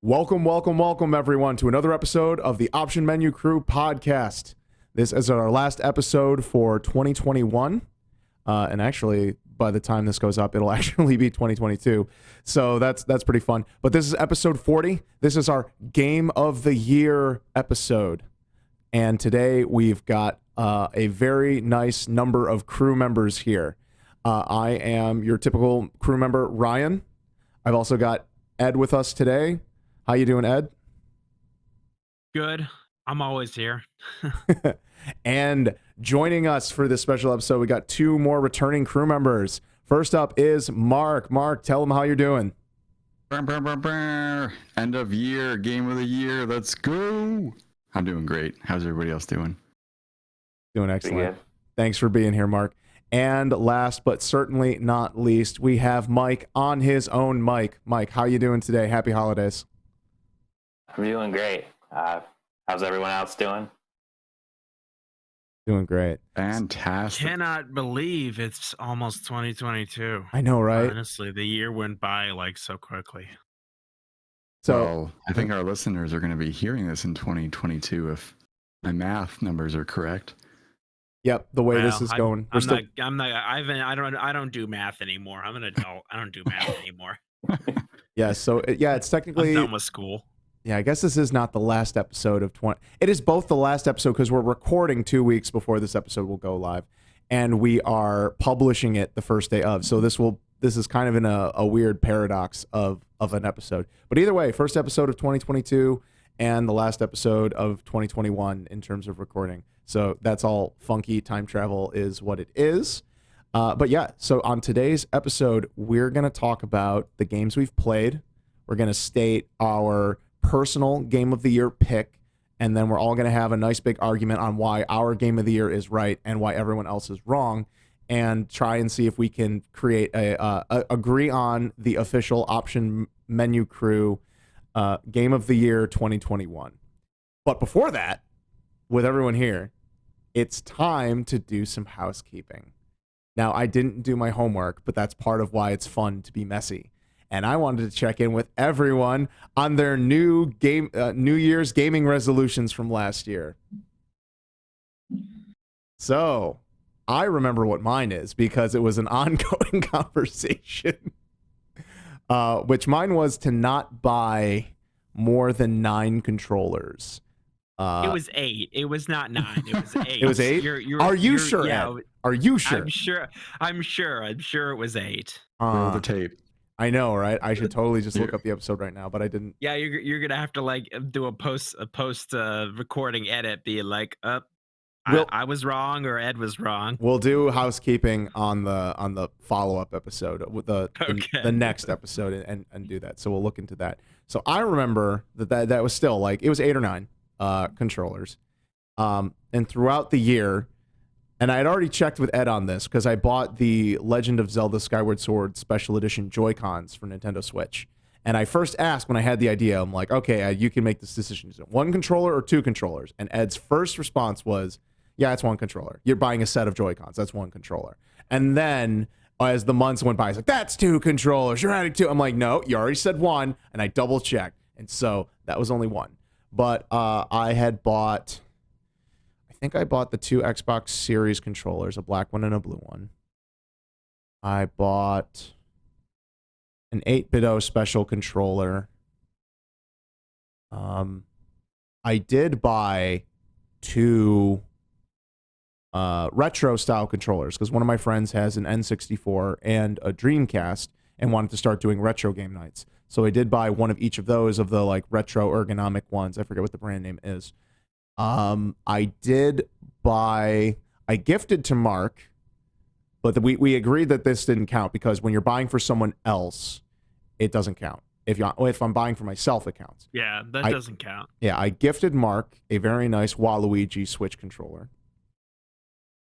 Welcome, welcome, welcome, everyone, to another episode of the Option Menu Crew podcast. This is our last episode for 2021, and actually, by the time this goes up, it'll actually be 2022. So that's pretty fun. But this is episode 40. This is our Game of the Year episode, and today we've got a very nice number of crew members here. I am your typical crew member, Ryan. I've also got Ed with us today. How you doing, Ed? Good. I'm always here. And joining us for this special episode, we got two more returning crew members. First up is Mark. Mark, tell them how you're doing. End of year, game of the year. Let's go. I'm doing great. How's everybody else doing? Doing excellent. Thanks for being here, Mark. And last but certainly not least, we have Mike on his own mic. Mike, how you doing today? Happy holidays. I'm doing great. How's everyone else doing? Doing great. Fantastic. Cannot believe it's almost 2022. I know, right? Honestly, the year went by like so quickly. So well, I think our listeners are going to be hearing this in 2022 if my math numbers are correct. Yep, the way this Well, is going. I don't do math anymore. I'm an adult. I don't do math anymore. Yeah, so it's I'm technically done with school. Yeah, I guess this is not the last episode of 20. It is both the last episode because we're recording 2 weeks before this episode will go live, and we are publishing it the first day of. So this is kind of in a weird paradox of an episode. But either way, first episode of 2022 and the last episode of 2021 in terms of recording. So that's all funky. Time travel is what it is. But yeah, so on today's episode, we're going to talk about the games we've played. We're going to state our personal game of the year pick, and then we're all going to have a nice big argument on why our game of the year is right and why everyone else is wrong, and try and see if we can create agree on the official Option Menu Crew game of the year 2021. But before that, with everyone here, it's time to do some housekeeping. Now, I didn't do my homework, but that's part of why it's fun to be messy. And I wanted to check in with everyone on their New Year's gaming resolutions from last year. So I remember what mine is because it was an ongoing conversation, which mine was to not buy more than 9 controllers. It was 8. It was not 9. It was 8. It was 8? Are you sure, yeah, Ed? Are you sure? I'm sure it was 8. Roll the tape. I know, right? I should totally just look up the episode right now, but I didn't. Yeah, you're gonna have to like do a post recording edit, be like, I was wrong or Ed was wrong. We'll do housekeeping on the follow-up episode with the next episode and do that. So we'll look into that. So I remember that was still like it was 8 or 9 controllers, and throughout the year. And I had already checked with Ed on this because I bought the Legend of Zelda Skyward Sword Special Edition Joy-Cons for Nintendo Switch. And I first asked when I had the idea, I'm like, okay, Ed, you can make this decision. Is it 1 controller or 2 controllers? And Ed's first response was, yeah, it's 1 controller. You're buying a set of Joy-Cons. That's 1 controller. And then as the months went by, he's like, that's 2 controllers. You're adding 2. I'm like, no, you already said 1. And I double checked. And so that was only 1. But I had bought... I think I bought the 2 Xbox Series controllers, a black one and a blue one. I bought an 8-bit special controller. I did buy 2 retro style controllers because one of my friends has an N64 and a Dreamcast and wanted to start doing retro game nights. So I did buy one of each of those of the like retro ergonomic ones. I forget what the brand name is. I gifted to Mark, but we agreed that this didn't count because when you're buying for someone else, it doesn't count. If I'm buying for myself, it counts. Yeah, that doesn't count. Yeah, I gifted Mark a very nice Waluigi Switch controller.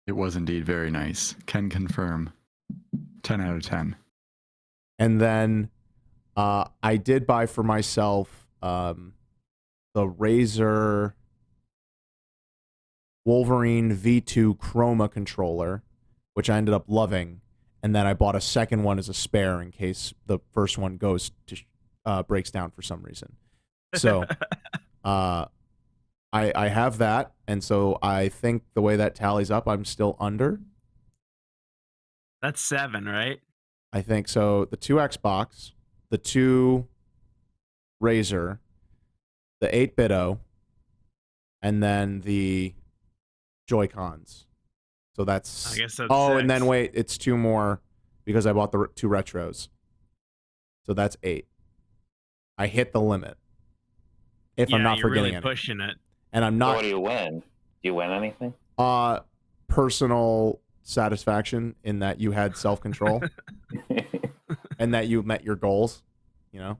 It was indeed very nice. Can confirm. 10 out of 10. And then I did buy for myself the Razer Wolverine V2 Chroma controller, which I ended up loving, and then I bought a second one as a spare in case the first one breaks down for some reason. So I have that, and so I think the way that tallies up, I'm still under. That's 7, right? I think so. The 2 Xbox, the 2 Razer, the 8-Bito, and then the Joy-Cons. So that's. I guess that's oh, 6. and then wait, it's 2 more because I bought the 2 retros. So that's 8. I hit the limit. If I'm not you're forgetting really anything. pushing it. And I'm So not. what do you win? Do you win anything? Personal satisfaction in that you had self-control and that you met your goals. You know,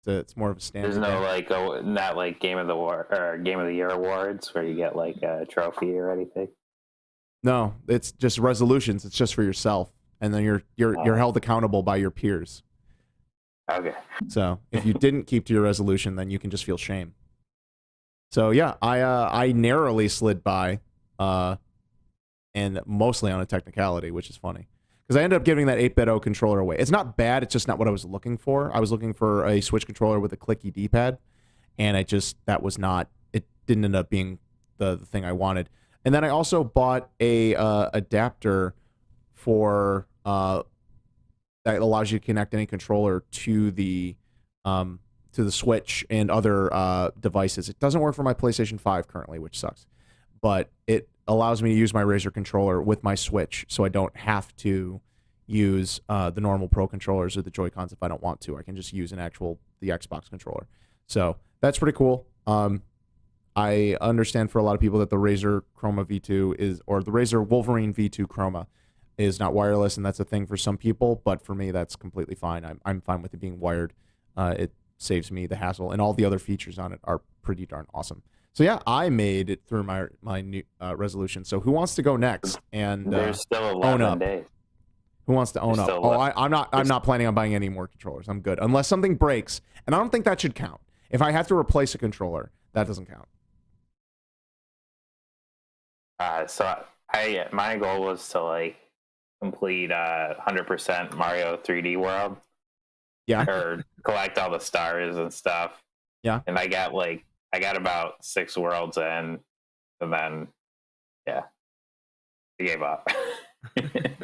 so it's more of a standard. There's no thing. like not like game of the year awards where you get like a trophy or anything. No, it's just resolutions. It's just for yourself, and then you're held accountable by your peers. Okay. So if you didn't keep to your resolution, then you can just feel shame. So yeah, I narrowly slid by, and mostly on a technicality, which is funny because I ended up giving that 8-Bito controller away. It's not bad. It's just not what I was looking for. I was looking for a Switch controller with a clicky D-pad, and it didn't end up being the thing I wanted. And then I also bought a adapter for that allows you to connect any controller to the Switch and other devices. It doesn't work for my PlayStation 5 currently, which sucks. But it allows me to use my Razer controller with my Switch, so I don't have to use the normal Pro controllers or the Joy-Cons if I don't want to. I can just use the Xbox controller. So that's pretty cool. I understand for a lot of people that the Razer Chroma V2 or the Razer Wolverine V2 Chroma is not wireless, and that's a thing for some people, but for me, that's completely fine. I'm fine with it being wired. It saves me the hassle, and all the other features on it are pretty darn awesome. So yeah, I made it through my new resolution. So who wants to go next? And There's still 11 own up. days. Who wants to own up? Oh, I'm not planning on buying any more controllers. I'm good unless something breaks, and I don't think that should count. If I have to replace a controller, that doesn't count. So my goal was to like complete 100% Mario 3D World. Yeah. Or collect all the stars and stuff. Yeah. And I got about 6 worlds in, and then I gave up.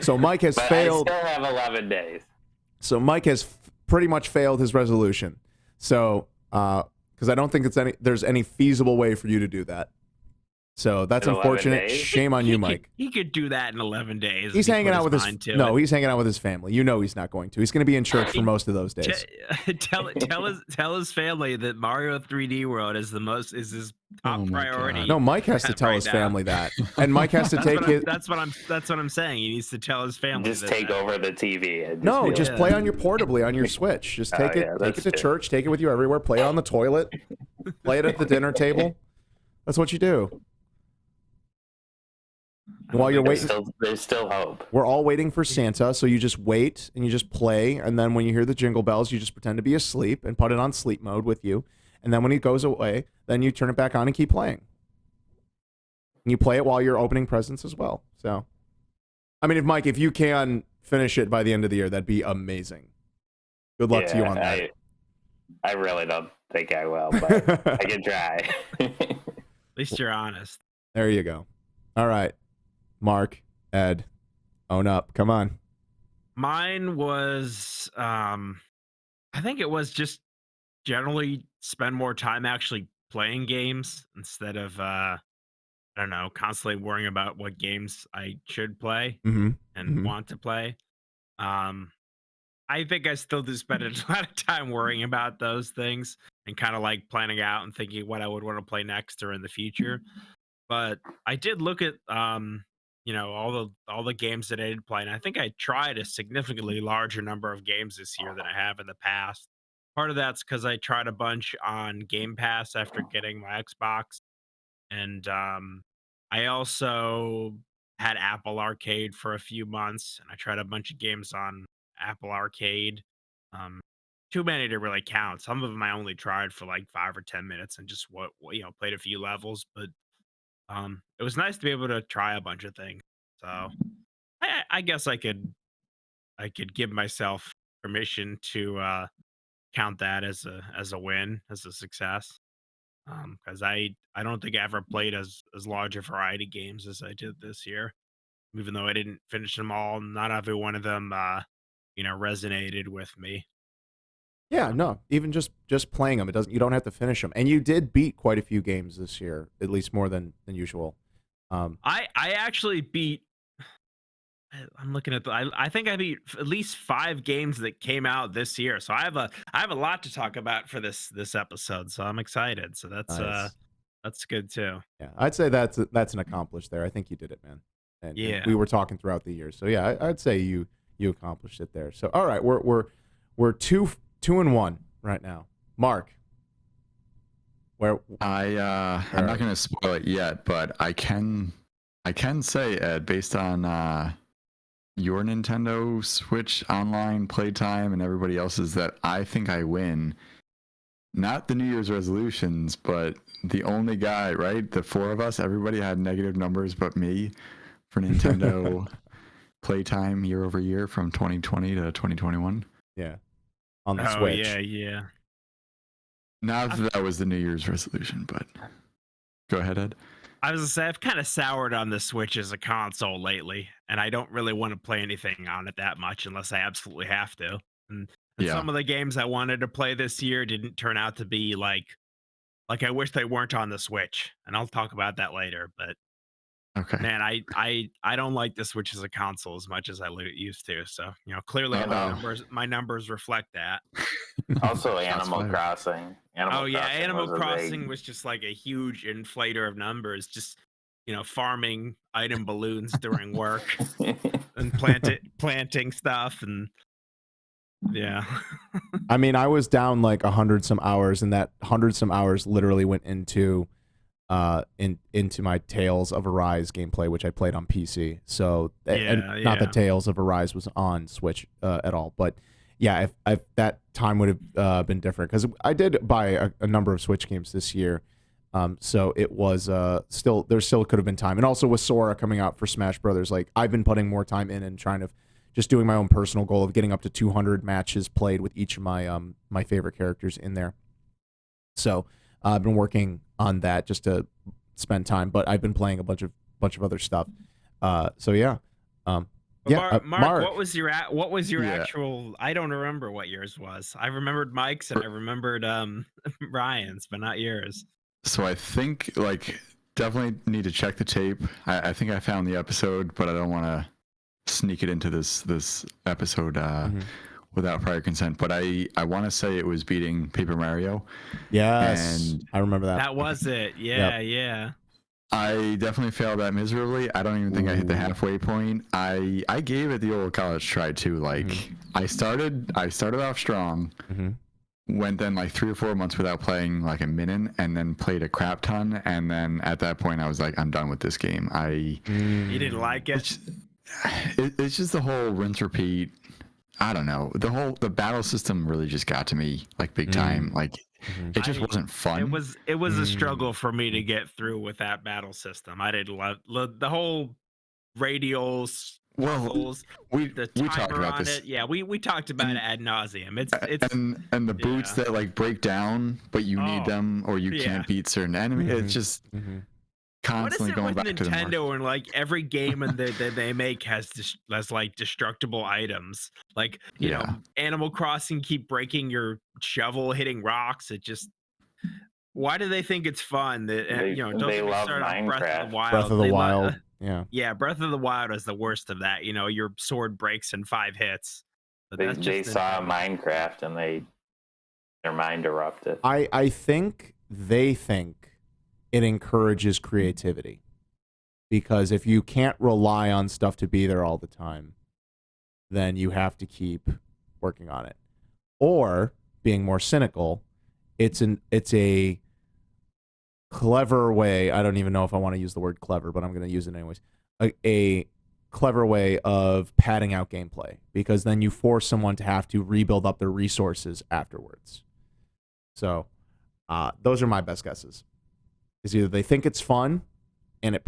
So Mike has failed. I still have 11 days. So Mike has pretty much failed his resolution. So because I don't think there's any feasible way for you to do that. So that's unfortunate. Shame on you, Mike. He could do that in 11 days. He's hanging out with he's hanging out with his family. You know he's not going to. He's going to be in church for most of those days. Tell his family that Mario 3D World is his top priority. No, Mike has to tell his family that, and Mike has to take his. That's what I'm saying. He needs to tell his family. Just take over the TV. And just play on your portably on your Switch. Just take it to church. Take it with you everywhere. Play it on the toilet. Play it at the dinner table. That's what you do. While you're waiting, there's still hope. We're all waiting for Santa, so you just wait and you just play, and then when you hear the jingle bells, you just pretend to be asleep and put it on sleep mode with you, and then when he goes away, then you turn it back on and keep playing. And you play it while you're opening presents as well. So, I mean, if you can finish it by the end of the year, that'd be amazing. Good luck to you on that. I really don't think I will, but I can try. At least you're honest. There you go. All right. Mark, Ed, own up. Come on. Mine was, I think it was just generally spend more time actually playing games instead of, I don't know, constantly worrying about what games I should play and want to play. I think I still do spend a lot of time worrying about those things and kind of like planning out and thinking what I would want to play next or in the future. But I did look at, all the games that I did play, and I think I tried a significantly larger number of games this year than I have in the past. Part of that's because I tried a bunch on Game Pass after getting my Xbox, and I also had Apple Arcade for a few months, and I tried a bunch of games on Apple Arcade. Too many to really count. Some of them I only tried for like 5 or 10 minutes and just played a few levels, but it was nice to be able to try a bunch of things. So I guess I could give myself permission to count that as a win, as a success. Because I don't think I ever played as large a variety of games as I did this year. Even though I didn't finish them all, not every one of them, resonated with me. Yeah, no, even just playing them, you don't have to finish them. And you did beat quite a few games this year, at least more than usual. I actually beat. I'm looking at I think I beat at least 5 games that came out this year. So I have a lot to talk about for this episode. So I'm excited. So Nice. that's good too. Yeah, I'd say that's an accomplished there. I think you did it, man. And Yeah. we were talking throughout the year, so yeah, I'd say you accomplished it there. So all right, we're 2-1 right now. Mark, where I'm not going to spoil it yet, but I can say, Ed, based on your Nintendo Switch online playtime and everybody else's, that I think I win. Not the New Year's resolutions, but the only guy, right? The 4 of us, everybody had negative numbers but me for Nintendo playtime year over year from 2020 to 2021. yeah, on the Oh Switch. yeah. Not that was the New Year's resolution, but go ahead, Ed. I was gonna say I've kind of soured on the Switch as a console lately, and I don't really want to play anything on it that much unless I absolutely have to. And Yeah. some of the games I wanted to play this year didn't turn out to be like I wish they weren't on the Switch, and I'll talk about that later. But Okay. man, I don't like the Switch as a console as much as I used to. So clearly my numbers reflect that. Also, Shots Animal fired. Crossing. Animal Crossing was just like a huge inflator of numbers, just farming item balloons during work and planting stuff, and yeah. I mean, I was down like 100 some hours, and that 100 some hours literally went into into my Tales of Arise gameplay, which I played on PC. So not that Tales of Arise was on Switch at all, but yeah, if that time would have been different, because I did buy a number of Switch games this year. So it was there still could have been time, and also with Sora coming out for Smash Brothers, like I've been putting more time in and trying to just doing my own personal goal of getting up to 200 matches played with each of my my favorite characters in there. So I've been working on that just to spend time, but I've been playing a bunch of other stuff. So yeah. Mark, what was your Yeah. actual? I don't remember what yours was. I remembered Mike's and I remembered Ryan's, but not yours. So I think definitely need to check the tape. I think I found the episode, but I don't want to sneak it into this episode without prior consent. But I want to say it was beating Paper Mario. Yes, And I remember that. That was it. Yeah. I definitely failed that miserably. I don't even think I hit the halfway point. I gave it the old college try too. I started off strong. Went then 3 or 4 months without playing a minute, and then played a crap ton. And then at that point, I was like, I'm done with this game. You didn't like it? It's just the whole rinse repeat. I don't know. The battle system really just got to me big time. It just wasn't fun. It was a struggle for me to get through with that battle system. I didn't love the whole radials. Well, we talked about this. Yeah, we talked about it ad nauseum. It's and the boots that break down, but you need them or you can't beat certain enemies. It's just constantly going back to the Nintendo and every game that they make has destructible items. Animal Crossing keep breaking your shovel, hitting rocks. It just why do they think it's fun that they love Minecraft. Breath of the Wild. Yeah, Breath of the Wild is the worst of that. Your sword breaks in 5 hits. But They saw Minecraft and their mind erupted. I think they think it encourages creativity, because if you can't rely on stuff to be there all the time, then you have to keep working on it. Or being more cynical, it's a clever way. I don't even know if I want to use the word clever, but I'm going to use it anyways. A clever way of padding out gameplay, because then you force someone to have to rebuild up their resources afterwards. So those are my best guesses. Is either they think it's fun and it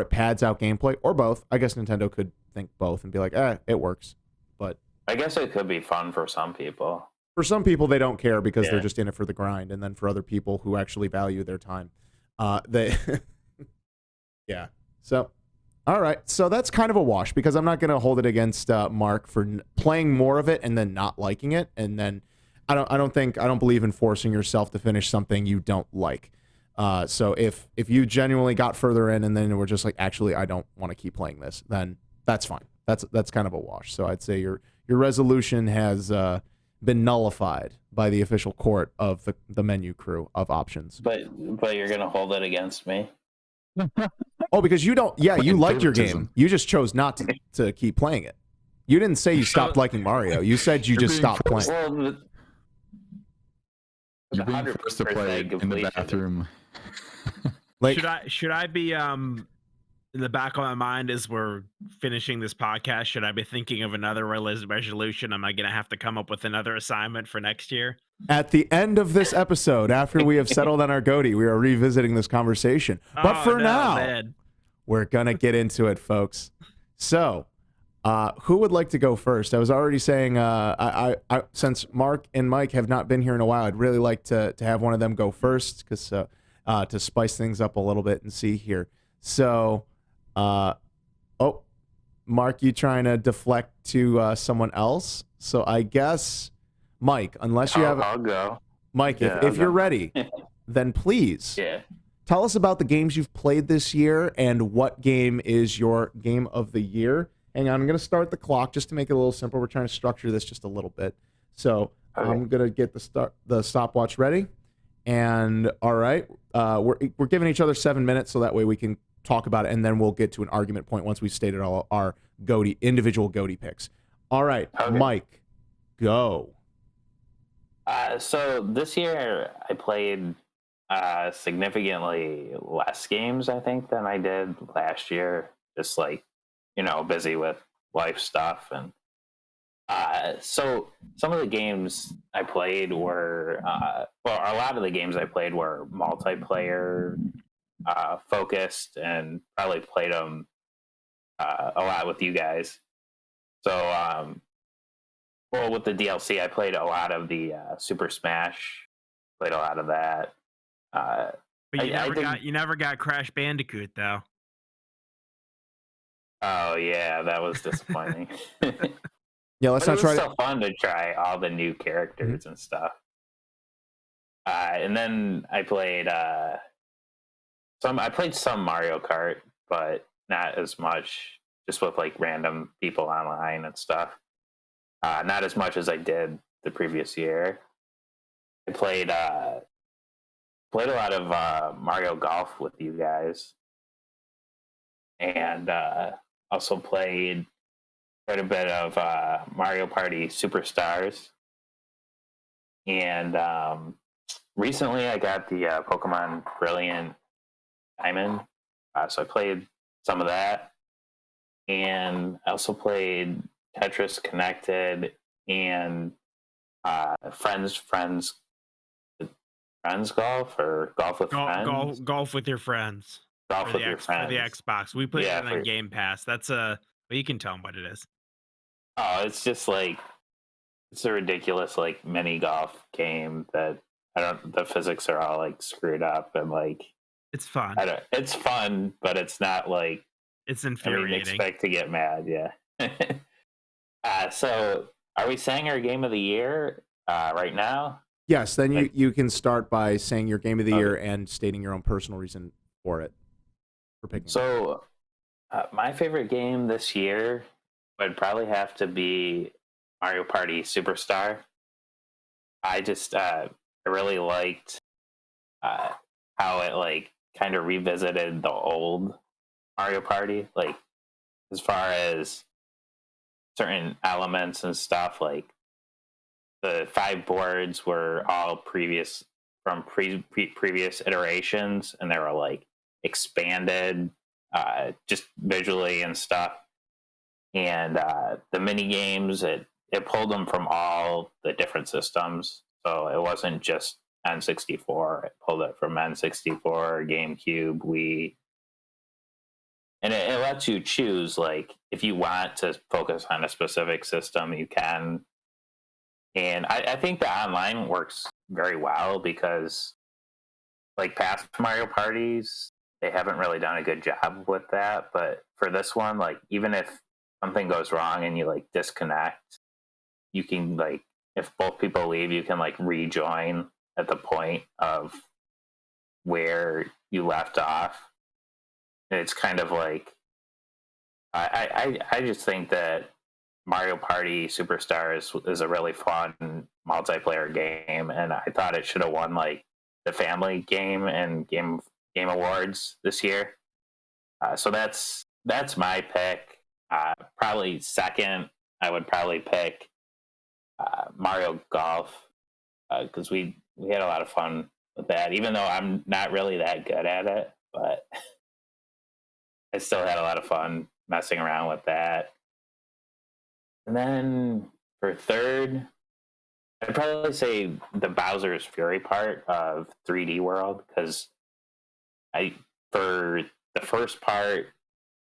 pads out gameplay, or both. I guess Nintendo could think both and be like, it works. But I guess it could be fun for some people. For some people, they don't care because they're Yeah. just in it for the grind, and then for other people who actually value their time, they, yeah. So, all right. So that's kind of a wash because I'm not going to hold it against Mark for playing more of it and then not liking it, and then I don't believe in forcing yourself to finish something you don't like. So if you genuinely got further in and then we're just like, actually, I don't want to keep playing this, then that's fine. That's kind of a wash. So I'd say your resolution has been nullified by the official court of the menu crew of options. But you're gonna hold it against me. Oh, because you don't. Yeah, you Plain liked your favoritism. game. You just chose not to keep playing it. You didn't say you stopped liking Mario. You said you You're just being stopped playing. forced. Well, You're being forced to 100% play in the completion. bathroom. Like, Should I be in the back of my mind as we're finishing this podcast? Should I be thinking of another resolution? Am I gonna have to come up with another assignment for next year? at the end of this episode, after we have settled on our GOTY, we are revisiting this conversation. But Oh, for no, now, man. we're gonna get into it, folks. So, who would like to go first? I was already saying, I since Mark and Mike have not been here in a while, I'd really like to have one of them go first because to spice things up a little bit and see here. So, oh, Mark, you trying to deflect to someone else? So I guess Mike, unless you have I'll go. Mike, Yeah, if I'll you're go. ready, then please. Yeah. Tell us about the games you've played this year and what game is your game of the year. Hang on, I'm going to start the clock just to make it a little simple. We're trying to structure this just a little bit. So Okay. I'm going to get the stopwatch ready. And all right, we're giving each other 7 minutes so that way we can talk about it, and then we'll get to an argument point once we've stated all our individual GOTY picks. All right, Okay. Mike, go. So this year I played significantly less games, I think, than I did last year. Just like, busy with life stuff. And so some of the games I played were, a lot of the games I played were multiplayer focused, and probably played them a lot with you guys. So, with the DLC, I played a lot of the Super Smash. Played a lot of that. But you I never got Crash Bandicoot though. Oh yeah, that was disappointing. Yeah, let's But not it try was to. so fun to try all the new characters and stuff. And then I played some Mario Kart, but not as much. Just with like random people online and stuff. Not as much as I did the previous year. I played a lot of Mario Golf with you guys, and also played quite a bit of Mario Party Superstars. And recently, I got the Pokemon Brilliant Diamond, so I played some of that, and I also played Tetris Connected and Friends Golf, or Golf with Friends. Golf with your friends. Golf with your For friends. the Xbox. We played Yeah, it on Game Pass. That's well, you can tell them what it is. Oh, it's just like, it's a ridiculous like mini golf game that the physics are all like screwed up, and like It's fun. it's fun, but it's not like, It's I mean, infuriating. expect to get mad. Yeah. So are we saying our game of the year right now? Yes, then you can start by saying your game of the Okay. year and stating your own personal reason for it. For picking. So my favorite game this year would probably have to be Mario Party Superstar. I just I really liked how it like kind of revisited the old Mario Party, like as far as certain elements and stuff. Like the 5 boards were all previous from previous iterations, and they were like expanded just visually and stuff. And the mini games, it pulled them from all the different systems, so it wasn't just N64. It pulled it from N64, GameCube, Wii, and it lets you choose, like, if you want to focus on a specific system, you can. And I think the online works very well because, like past Mario parties, they haven't really done a good job with that. But for this one, like even if something goes wrong and you like disconnect, you can like if both people leave, you can like rejoin at the point of where you left off. And it's kind of like I just think that Mario Party Superstars is a really fun multiplayer game, and I thought it should have won like the family game and game awards this year. So that's my pick. Probably second, I would probably pick Mario Golf because we had a lot of fun with that. Even though I'm not really that good at it, but I still had a lot of fun messing around with that. And then for third, I'd probably say the Bowser's Fury part of 3D World because for the first part,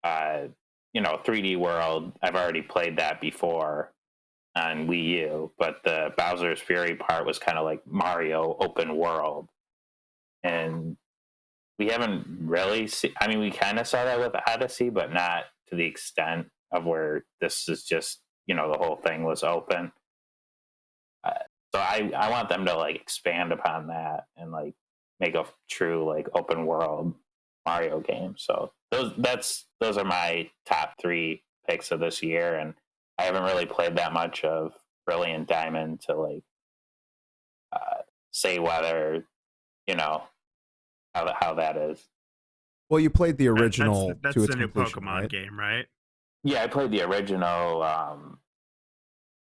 3D World, I've already played that before on Wii U, but the Bowser's Fury part was kind of like Mario open world, and we haven't really seen. I mean, we kind of saw that with Odyssey, but not to the extent of where this is just the whole thing was open. So I want them to like expand upon that and like make a true like open world Mario game. So those are my top 3 picks of this year, and I haven't really played that much of Brilliant Diamond to like say whether how that is. Well, you played the original That's to its the new completion, Pokemon right? game, right? Yeah, I played the original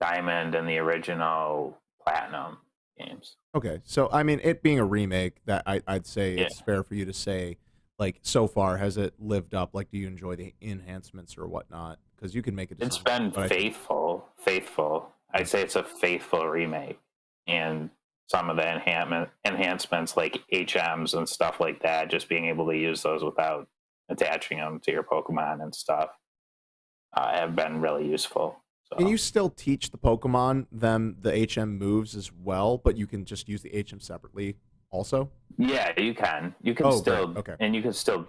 Diamond and the original Platinum games. Okay, so I mean, it being a remake, that I'd say Yeah. it's fair for you to say, like, so far has it lived up? Like, do you enjoy the enhancements or whatnot? Because you can make a decision. It's been but I think- faithful. I'd say it's a faithful remake, and some of the enhancements like HMs and stuff like that, just being able to use those without attaching them to your Pokemon and stuff, have been really useful. So. Can you still teach the Pokemon them the HM moves as well, but you can just use the HM separately also? Yeah, you can. You can Oh, still, great. Okay. and you can still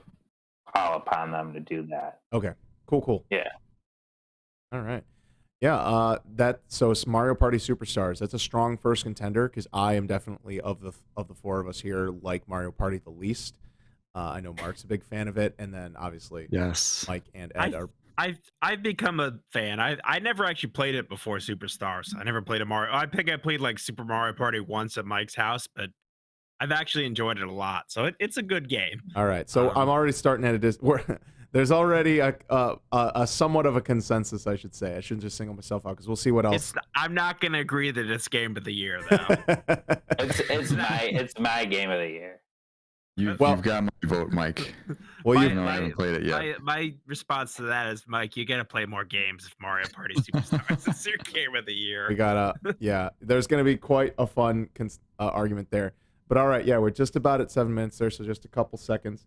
call upon them to do that. Okay, cool. Yeah. All right. Yeah, so it's Mario Party Superstars. That's a strong first contender because I am definitely of the 4 of us here like Mario Party the least. I know Mark's a big fan of it, and then obviously Yes. Mike and Ed are. I've become a fan. I never actually played it before Superstars. I never played a Mario. I think I played like Super Mario Party once at Mike's house, but I've actually enjoyed it a lot. So it's a good game. All right, so I'm already starting at there's already a somewhat of a consensus, I should say. I shouldn't just single myself out because we'll see what else. I'm not gonna agree that it's game of the year though. It's my game of the year. You've got my vote, Mike. Well, I haven't played it yet. My response to that is, Mike, you gotta play more games if Mario Party Superstars is your game of the year. We gotta, yeah. There's gonna be quite a fun argument there. But all right, yeah, we're just about at 7 minutes there, so just a couple seconds.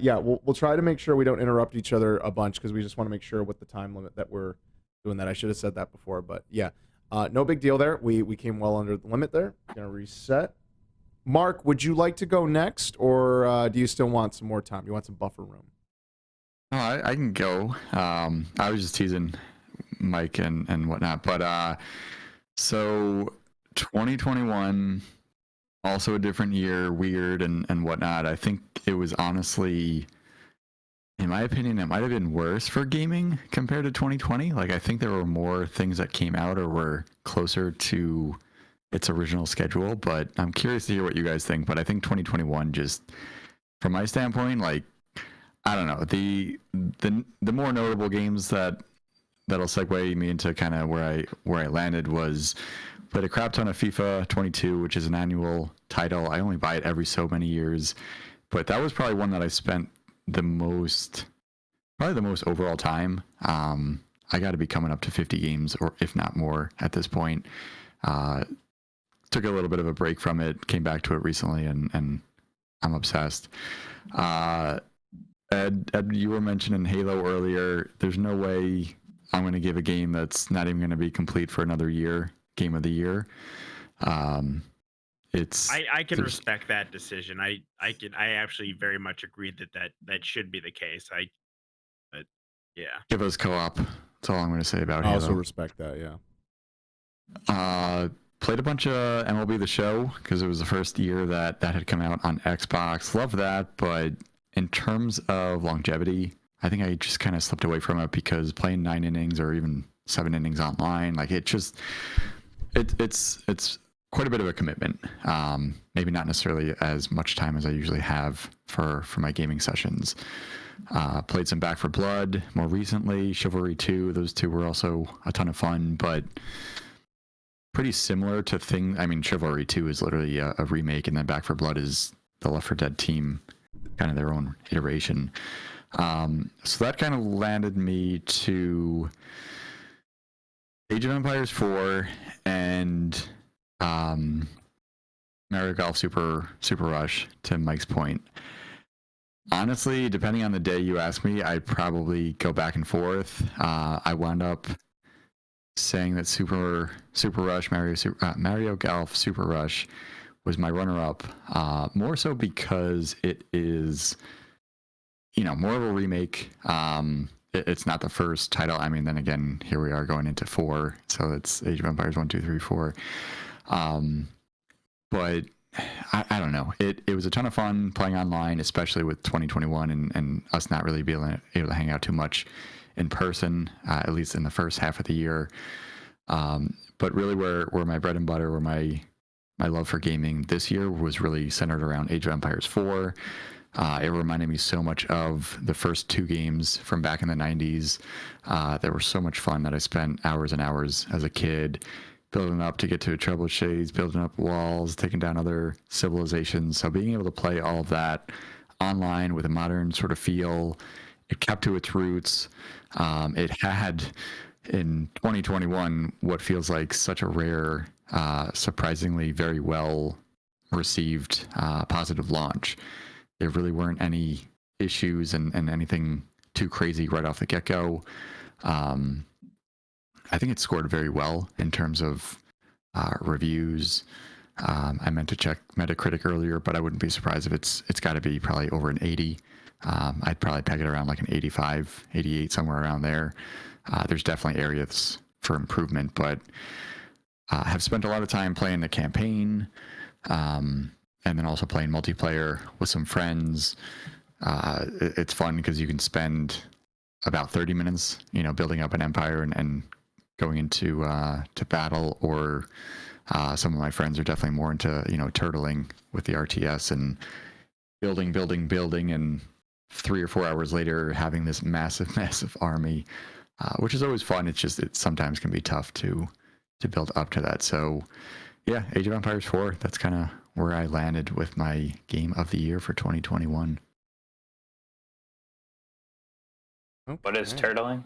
Yeah, we'll try to make sure we don't interrupt each other a bunch because we just want to make sure with the time limit that we're doing that. I should have said that before, but yeah, no big deal there. We came well under the limit there. Gonna reset. Mark, would you like to go next, or do you still want some more time? You want some buffer room? No, I can go. I was just teasing Mike and whatnot, but so 2021, also a different year, weird and whatnot. I think it was honestly, in my opinion, it might have been worse for gaming compared to 2020. Like, I think there were more things that came out or were closer to its original schedule, but I'm curious to hear what you guys think. But I think 2021, just from my standpoint, like, I don't know, the more notable games that'll segue me into kind of where I landed was played a crap ton of FIFA 22, which is an annual title. I only buy it every so many years, but that was probably one that I spent the most overall time. I got to be coming up to 50 games, or if not more at this point. Took a little bit of a break from it, came back to it recently, and I'm obsessed. Ed, you were mentioning Halo earlier. There's no way I'm going to give a game that's not even going to be complete for another year game of the year. It's I can there's- respect that decision. I actually very much agree that should be the case. But yeah. Give us co-op. That's all I'm going to say about I also Halo. respect that. Yeah. Played a bunch of MLB The Show because it was the first year that had come out on Xbox. Love that, but in terms of longevity, I think I just kind of slipped away from it because playing 9 innings or even 7 innings online, like it's quite a bit of a commitment. Maybe not necessarily as much time as I usually have for my gaming sessions. Played some Back 4 Blood more recently, Chivalry 2. Those two were also a ton of fun, but pretty similar to things. I mean, Chivalry 2 is literally a remake, and then Back 4 Blood is the Left 4 Dead team, kind of their own iteration. So that kind of landed me to Age of Empires 4 and Mario Golf Super Rush, to Mike's point. Honestly, depending on the day you ask me, I'd probably go back and forth. I wound up saying that Super Rush, Mario Golf Super Rush was my runner-up, more so because it is, more of a remake. It's not the first title. I mean, then again, here we are going into 4, so it's Age of Empires 1, 2, 3, 4. But I don't know. It was a ton of fun playing online, especially with 2021 and us not really being able to hang out too much in person, at least in the first half of the year. But really where my bread and butter, where my love for gaming this year was really centered around Age of Empires 4. It reminded me so much of the first 2 games from back in the 90s. That were so much fun that I spent hours and hours as a kid building up to get to trebuchets, building up walls, taking down other civilizations. So being able to play all of that online with a modern sort of feel, it kept to its roots. It had, in 2021, what feels like such a rare, surprisingly very well received positive launch. There really weren't any issues and anything too crazy right off the get-go. I think it scored very well in terms of reviews. I meant to check Metacritic earlier, but I wouldn't be surprised if it's got to be probably over an 80. I'd probably peg it around like an 85, 88, somewhere around there. There's definitely areas for improvement, but have spent a lot of time playing the campaign, and then also playing multiplayer with some friends. It's fun because you can spend about 30 minutes, building up an empire and going into to battle, or some of my friends are definitely more into turtling with the RTS and building, and 3 or 4 hours later having this massive army, which is always fun. It's just it sometimes can be tough to build up to that. So yeah, Age of Empires 4, that's kind of where I landed with my game of the year for 2021. What is turtling?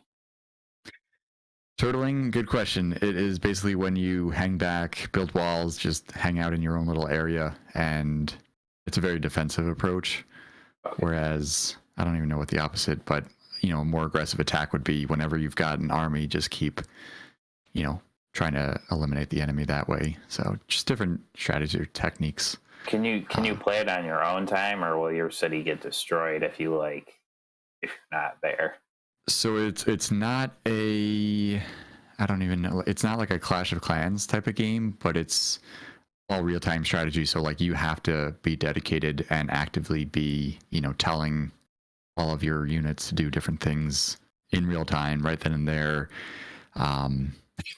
Turtling, good question. It is basically when you hang back, build walls, just hang out in your own little area, and it's a very defensive approach. Okay. Whereas, I don't even know what the opposite, but, a more aggressive attack would be whenever you've got an army, just keep, trying to eliminate the enemy that way. So just different strategies or techniques. Can you play it on your own time, or will your city get destroyed if you're not there? So it's not I don't even know. It's not like a Clash of Clans type of game, but it's all real-time strategy. So like you have to be dedicated and actively be, telling all of your units to do different things in real time right then and there. I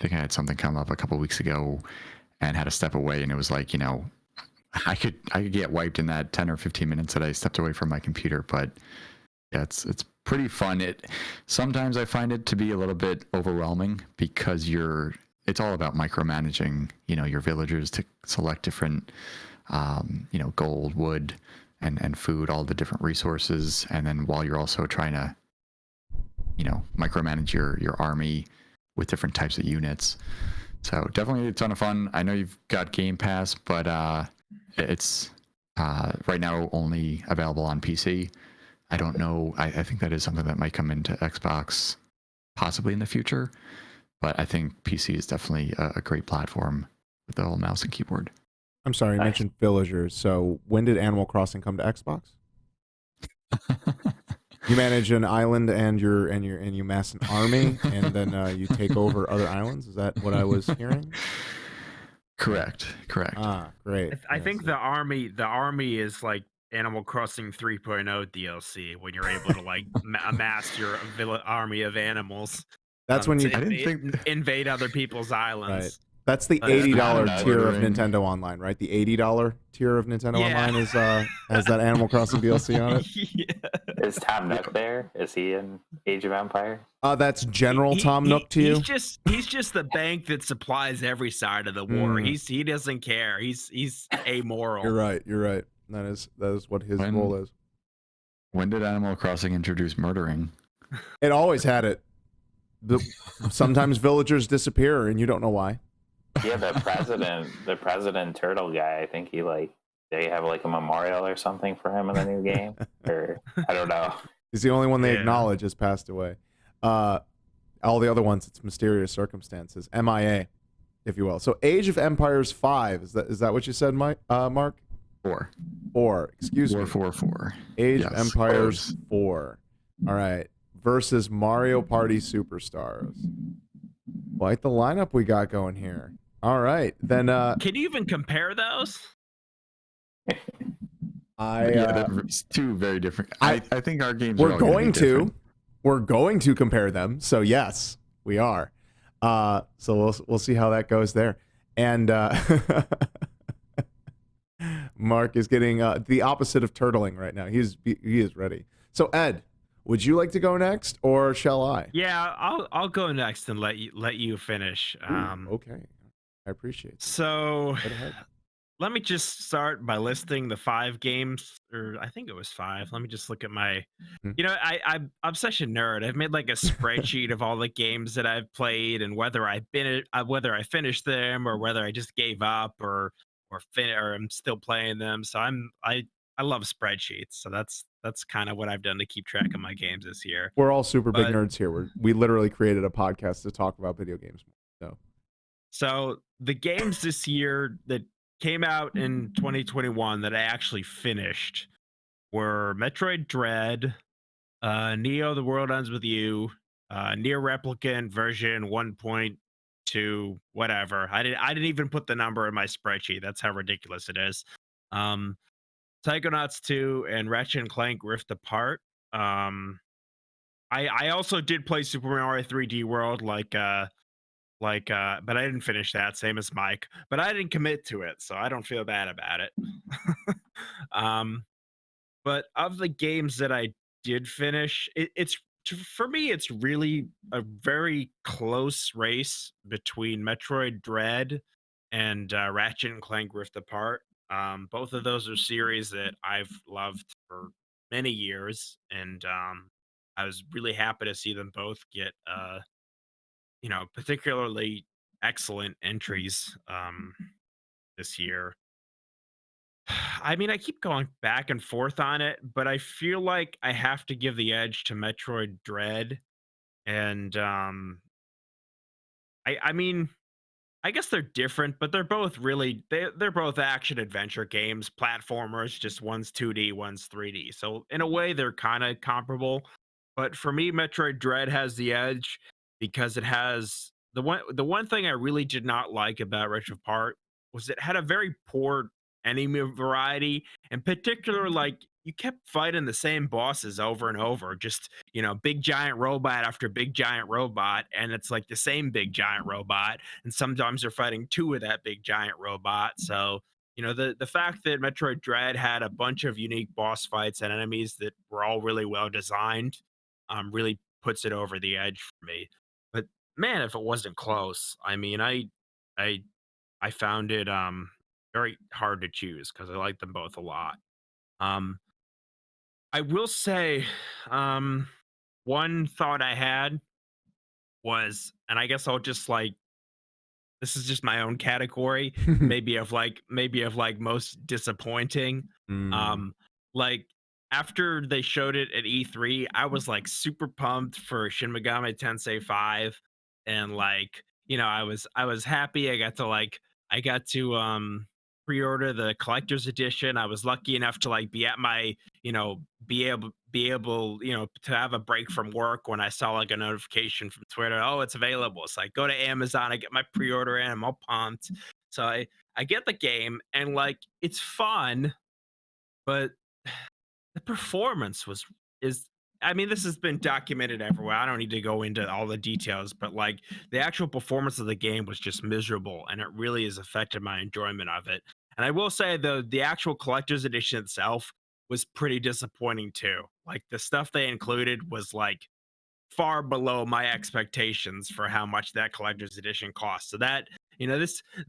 think I had something come up a couple weeks ago and had to step away, and it was like, I could get wiped in that 10 or 15 minutes that I stepped away from my computer, but yeah, it's pretty fun. Sometimes I find it to be a little bit overwhelming because it's all about micromanaging, your villagers to select different, gold, wood, and food, all the different resources, and then while you're also trying to, micromanage your army with different types of units. So definitely a ton of fun. I know you've got Game Pass, but it's right now only available on PC. I don't know. I think that is something that might come into Xbox possibly in the future, but I think PC is definitely a great platform with the whole mouse and keyboard. I'm sorry, you Nice. mentioned villagers. So when did Animal Crossing come to Xbox? You manage an island and you mass an army, and then you take over other islands. Is that what I was hearing? Correct. Ah, great. I Yeah, think so- the army is like Animal Crossing 3.0 DLC when you're able to like amass your army of animals. that's when you I didn't think invade other people's islands. That's the But- $80 Nice. tier of Ordering. Nintendo Online, right? The $80 tier of Nintendo Yeah. Online is has that Animal Crossing DLC on it. Yeah. Is Tom Nook there? Is he in Age of Empires? That's General Tom Nook to you. He's just the bank that supplies every side of the war. He doesn't care. He's amoral. You're right. You're right. That is what his When- role is. When did Animal Crossing introduce murdering? It always had it. Sometimes villagers disappear and you don't know why. Yeah, the president turtle guy. I think they have like a memorial or something for him in the new game, or I don't know. He's the only one they Yeah. acknowledge has passed away. All the other ones, it's mysterious circumstances. MIA, if you will. So Age of Empires 5, is that what you said, Mark? 4. Excuse me. 4. Age Yes, of Empires close. 4. All right. Versus Mario Party Superstars. Quite the lineup we got going here. All right. Then Can you even compare those? Yeah, they're two very different. I think our games. we're are all gonna be going to different. we're going to compare them. So yes, we are. So we'll see how that goes there. And Mark is getting the opposite of turtling right now. He is ready. So Ed, would you like to go next, or shall I? Yeah, I'll go next and let you finish. Okay, I appreciate it. So Go ahead. let me just start by listing the 5 games, or I think it was 5. Let me just look at my, Hmm. I'm such a nerd. I've made like a spreadsheet of all the games that I've played and whether whether I finished them or whether I just gave up or I'm still playing them. So I love spreadsheets. So that's kind of what I've done to keep track of my games this year. We're all super big But- nerds here. We literally created a podcast to talk about video games. So the games this year that came out in 2021 that I actually finished were Metroid Dread, Neo: The World Ends with You, Near Replicant version 1.2, whatever. I didn't even put the number in my spreadsheet. That's how ridiculous it is. Psychonauts 2 and Ratchet and Clank Rift Apart. I also did play Super Mario 3D World, but I didn't finish that, same as Mike. But I didn't commit to it, so I don't feel bad about it. But of the games that I did finish, for me, it's really a very close race between Metroid Dread and Ratchet and Clank Rift Apart. Both of those are series that I've loved for many years, and I was really happy to see them both get particularly excellent entries this year. I mean, I keep going back and forth on it, but I feel like I have to give the edge to Metroid Dread. And I mean, I guess they're different, but they're both really they're both action adventure games, platformers, just one's 2D, one's 3D. So in a way they're kind of comparable. But for me, Metroid Dread has the edge because it has the one thing I really did not like about Rift Apart was it had a very poor enemy variety, in particular, like you kept fighting the same bosses over and over, just big giant robot after big giant robot, and it's like the same big giant robot, and sometimes they're fighting 2 of that big giant robot. So the fact that Metroid Dread had a bunch of unique boss fights and enemies that were all really well designed really puts it over the edge for me. But man, if it wasn't close, I mean, I found it very hard to choose because I like them both a lot. I will say, one thought I had was, and I guess I'll just this is just my own category, maybe of like most disappointing. Mm. Like after they showed it at E3, I was like super pumped for Shin Megami Tensei 5. and like, I was happy. I got to pre-order the collector's edition. I was lucky enough to like be at my, be able, to have a break from work when I saw like a notification from Twitter. Oh, it's available. So I go to Amazon, I get my pre-order in, I'm all pumped. So I get the game and like it's fun, but the performance is I mean, this has been documented everywhere. I don't need to go into all the details, but like the actual performance of the game was just miserable, and it really has affected my enjoyment of it. And I will say the actual collector's edition itself was pretty disappointing too. Like the stuff they included was like far below my expectations for how much that collector's edition cost. So that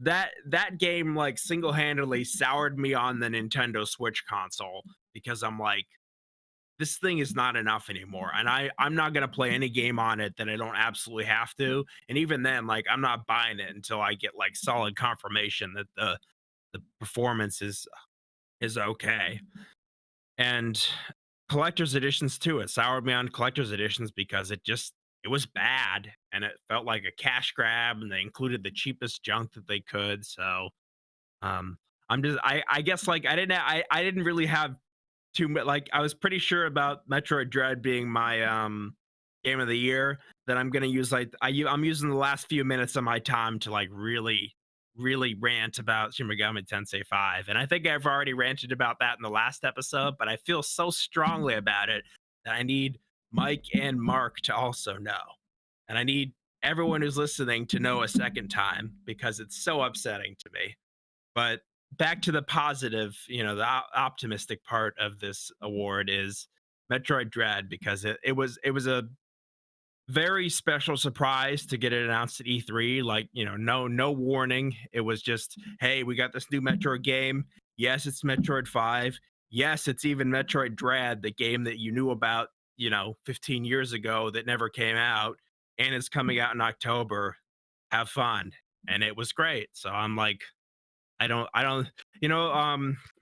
that game like single-handedly soured me on the Nintendo Switch console because I'm like, this thing is not enough anymore. And I'm not gonna play any game on it that I don't absolutely have to. And even then, like I'm not buying it until I get like solid confirmation that the performance is okay. And collector's editions too. It soured me on collector's editions because it was bad and it felt like a cash grab and they included the cheapest junk that they could. So I guess like I didn't really have like I was pretty sure about Metroid Dread being my game of the year. That I'm gonna use like I'm using the last few minutes of my time to like really rant about Shin Megami Tensei 5. And I think I've already ranted about that in the last episode, but I feel so strongly about it that I need Mike and Mark to also know. And I need everyone who's listening to know a second time because it's so upsetting to me. But back to the positive, the optimistic part of this award is Metroid Dread because it was a very special surprise to get it announced at E3. Like, no warning. It was just, hey, we got this new Metroid game. Yes, it's Metroid 5. Yes, it's even Metroid Dread, the game that you knew about, 15 years ago that never came out, and it's coming out in October. Have fun. And it was great. So I'm like, I don't,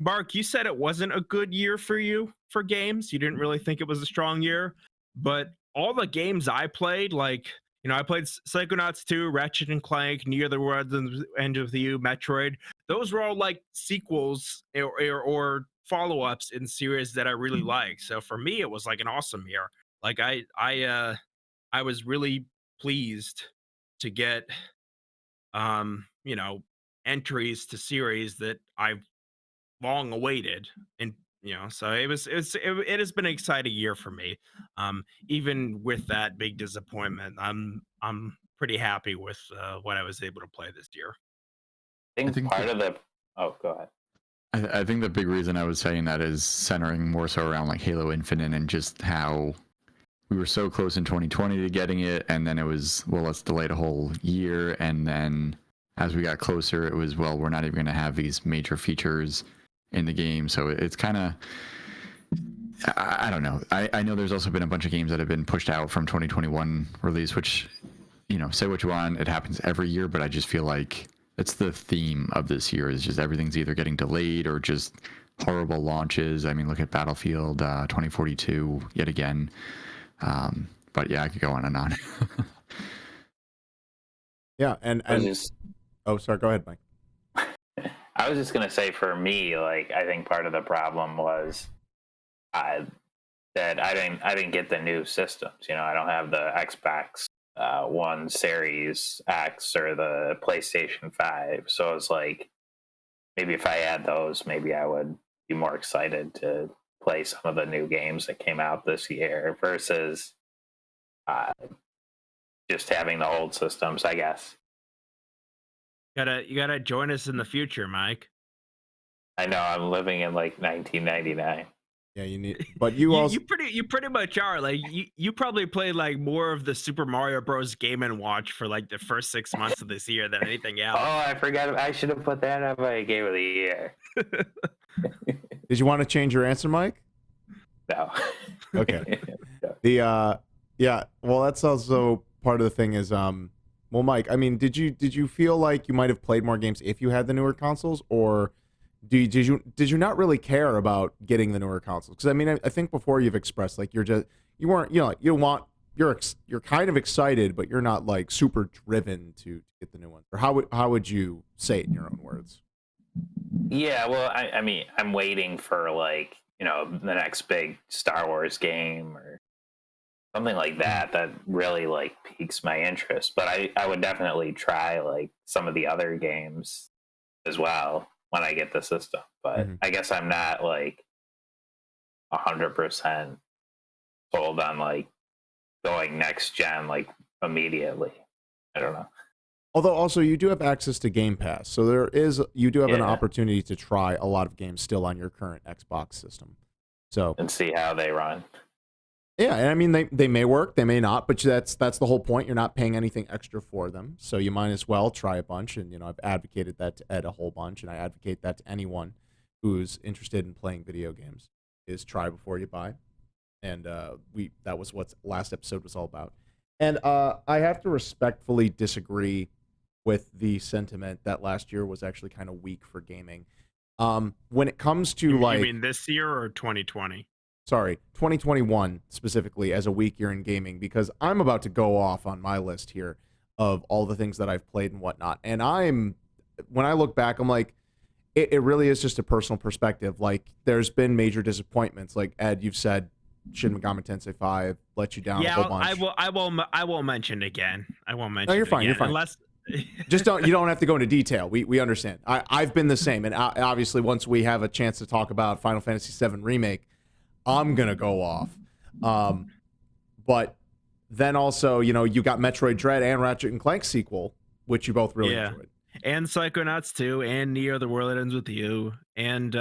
Mark, you said it wasn't a good year for you for games. You didn't really think it was a strong year, but all the games I played, like, I played Psychonauts 2, Ratchet and Clank, Near the World's End of the U, Metroid. Those were all like sequels or follow-ups in series that I really like. So for me, it was like an awesome year. Like I was really pleased to get um, you know, entries to series that I've long awaited. And so it has been an exciting year for me. Even with that big disappointment, I'm pretty happy with what I was able to play this year. I think part that- of the. Oh, go ahead. I think the big reason I was saying that is centering more so around like Halo Infinite and just how we were so close in 2020 to getting it, and then it was, well, let's delay it a whole year, and then as we got closer, it was, well, we're not even going to have these major features in the game. So it's kind of, I don't know. I know there's also been a bunch of games that have been pushed out from 2021 release, which, say what you want, it happens every year, but I just feel like it's the theme of this year is just everything's either getting delayed or just horrible launches. I mean, look at Battlefield 2042 yet again. But yeah, I could go on and on. Yeah, and oh, sorry, go ahead, Mike. I was just gonna say, for me, like, I think part of the problem was that I didn't get the new systems. I don't have the Xbox One Series X or the PlayStation 5, so it's like maybe if I had those, maybe I would be more excited to play some of the new games that came out this year versus just having the old systems, I guess. You gotta join us in the future, Mike. I know I'm living in like 1999. Yeah, you need, but you also you pretty much are. Like you probably played like more of the Super Mario Bros. Game and Watch for like the first 6 months of this year than anything else. Oh, I forgot. I should have put that on my game of the year. Did you want to change your answer, Mike? No. Okay. No. Yeah, well, that's also part of the thing is well, Mike, I mean, did you feel like you might have played more games if you had the newer consoles, or did you not really care about getting the newer consoles? Because I mean, I think before you've expressed like you weren't, you don't want you're kind of excited, but you're not like super driven to get the new one. Or how would you say it in your own words? Yeah, well, I mean, I'm waiting for like, the next big Star Wars game or something like that really like piques my interest. But I would definitely try like some of the other games as well when I get the system. But I guess I'm not like 100% sold on like going next gen like immediately. I don't know. Although also you do have access to Game Pass, so you do have an opportunity to try a lot of games still on your current Xbox system. So and see how they run. Yeah, and I mean they may work, they may not, but that's the whole point. You're not paying anything extra for them, so you might as well try a bunch. And I've advocated that to Ed a whole bunch, and I advocate that to anyone who's interested in playing video games is try before you buy. And that was what last episode was all about. And I have to respectfully disagree with the sentiment that last year was actually kind of weak for gaming. When it comes to you like, mean this year or 2020? Sorry, 2021 specifically as a weak year in gaming, because I'm about to go off on my list here of all the things that I've played and whatnot. And when I look back, I'm like, it really is just a personal perspective. Like, there's been major disappointments. Like, Ed, you've said Shin Megami Tensei 5 let you down a whole bunch. I will mention it again. I won't mention. No, you're fine. Again, you're fine. Unless you don't have to go into detail. We understand. I've been the same, and obviously once we have a chance to talk about Final Fantasy VII Remake, I'm gonna go off. But then also, you got Metroid Dread and Ratchet and Clank sequel, which you both really enjoyed, and Psychonauts 2, and Neo: The World Ends with You, and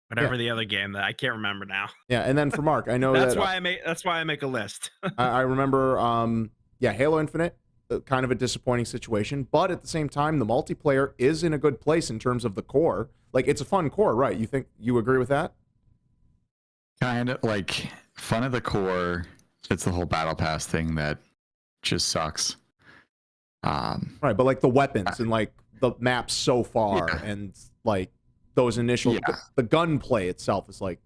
whatever the other game that I can't remember now. Yeah, and then for Mark, I know that's why I make a list. I remember, Halo Infinite, kind of a disappointing situation, but at the same time, the multiplayer is in a good place in terms of the core. Like, it's a fun core, right? You agree with that? Kind of like fun of the core. It's the whole battle pass thing that just sucks. Right, but like the weapons and like the maps so far, and like those initial the gunplay itself is like,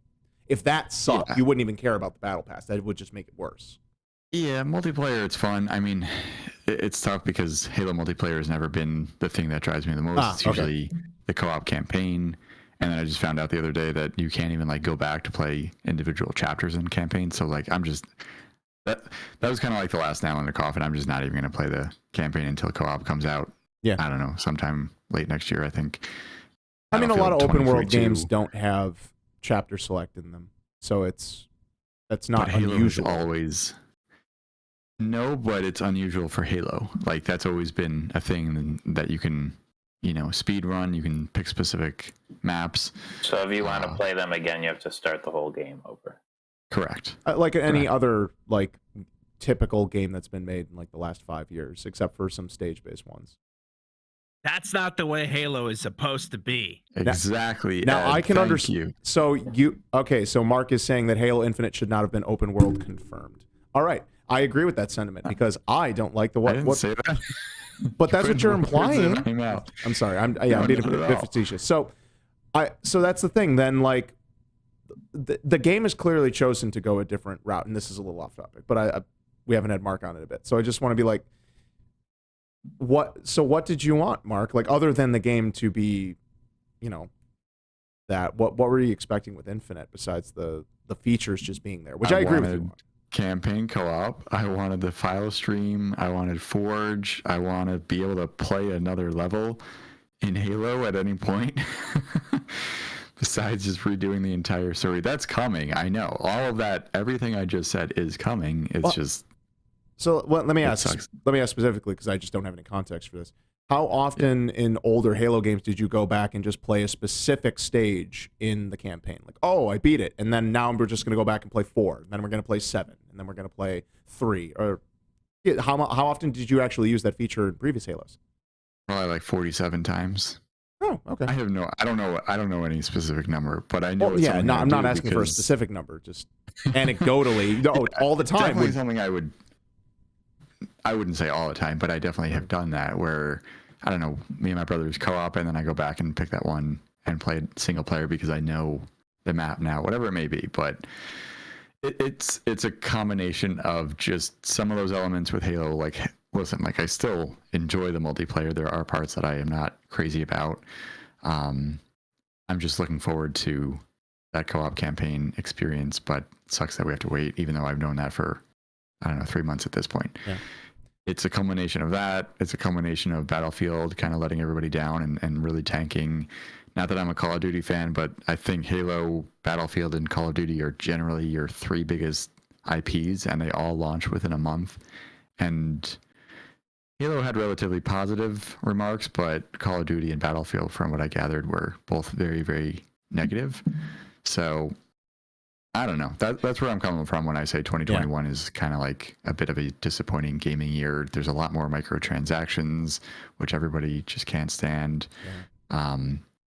if that sucked, you wouldn't even care about the battle pass. That would just make it worse. Yeah, multiplayer, it's fun. I mean, it's tough because Halo multiplayer has never been the thing that drives me the most. It's usually the co-op campaign. And then I just found out the other day that you can't even like go back to play individual chapters in campaign. So like that was kind of like the last nail in the coffin. I'm just not even going to play the campaign until co-op comes out. Yeah. I don't know, sometime late next year, I think. I mean, a lot of open world games don't have chapter select in them. So that's not unusual. But it's unusual for Halo. Like, that's always been a thing that you can, speed run. You can pick specific maps. So if you want to play them again, you have to start the whole game over. Correct. Like any other like typical game that's been made in like the last 5 years, except for some stage-based ones. That's not the way Halo is supposed to be. Exactly. Now I can understand. So so Mark is saying that Halo Infinite should not have been open world confirmed. All right, I agree with that sentiment because I don't like the what. I didn't say that. But that's what you're implying. I'm sorry. I'm being a bit facetious. So that's the thing. Then like the game has clearly chosen to go a different route, and this is a little off topic, but we haven't had Mark on it a bit, so I just want to be like, what did you want, Mark? Like, other than the game to be, that what were you expecting with Infinite besides the features just being there, which I agree with you on. Campaign co-op. I wanted the file stream. I wanted Forge. I want to be able to play another level in Halo at any point. Besides just redoing the entire story. That's coming. I know. All of that, everything I just said is coming. It's let me ask specifically, because I just don't have any context for this. How often in older Halo games did you go back and just play a specific stage in the campaign? Like, oh, I beat it, and then now we're just going to go back and play 4, and then we're going to play 7, and then we're going to play 3. Or how often did you actually use that feature in previous Halos? Probably like 47 times. Oh, okay. I don't know any specific number, but I know. Well, yeah, no, I'm not asking for a specific number. Just anecdotally, all the time. Definitely something I wouldn't say all the time, but I definitely have done that where, I don't know, me and my brothers co-op, and then I go back and pick that one and play it single player because I know the map now, whatever it may be. But It's a combination of just some of those elements with Halo. Like, listen, like I still enjoy the multiplayer. There are parts that I am not crazy about. I'm just looking forward to that co-op campaign experience, but it sucks that we have to wait, even though I've known that for, I don't know, 3 months at this point. Yeah. It's a combination of that. It's a combination of Battlefield kind of letting everybody down and really tanking. Not that I'm a Call of Duty fan, but I think Halo, Battlefield, and Call of Duty are generally your 3 biggest IPs, and they all launch within a month. And Halo had relatively positive remarks, but Call of Duty and Battlefield, from what I gathered, were both very, very negative. So I don't know. That's where I'm coming from when I say 2021 is kind of like a bit of a disappointing gaming year. There's a lot more microtransactions, which everybody just can't stand. Yeah.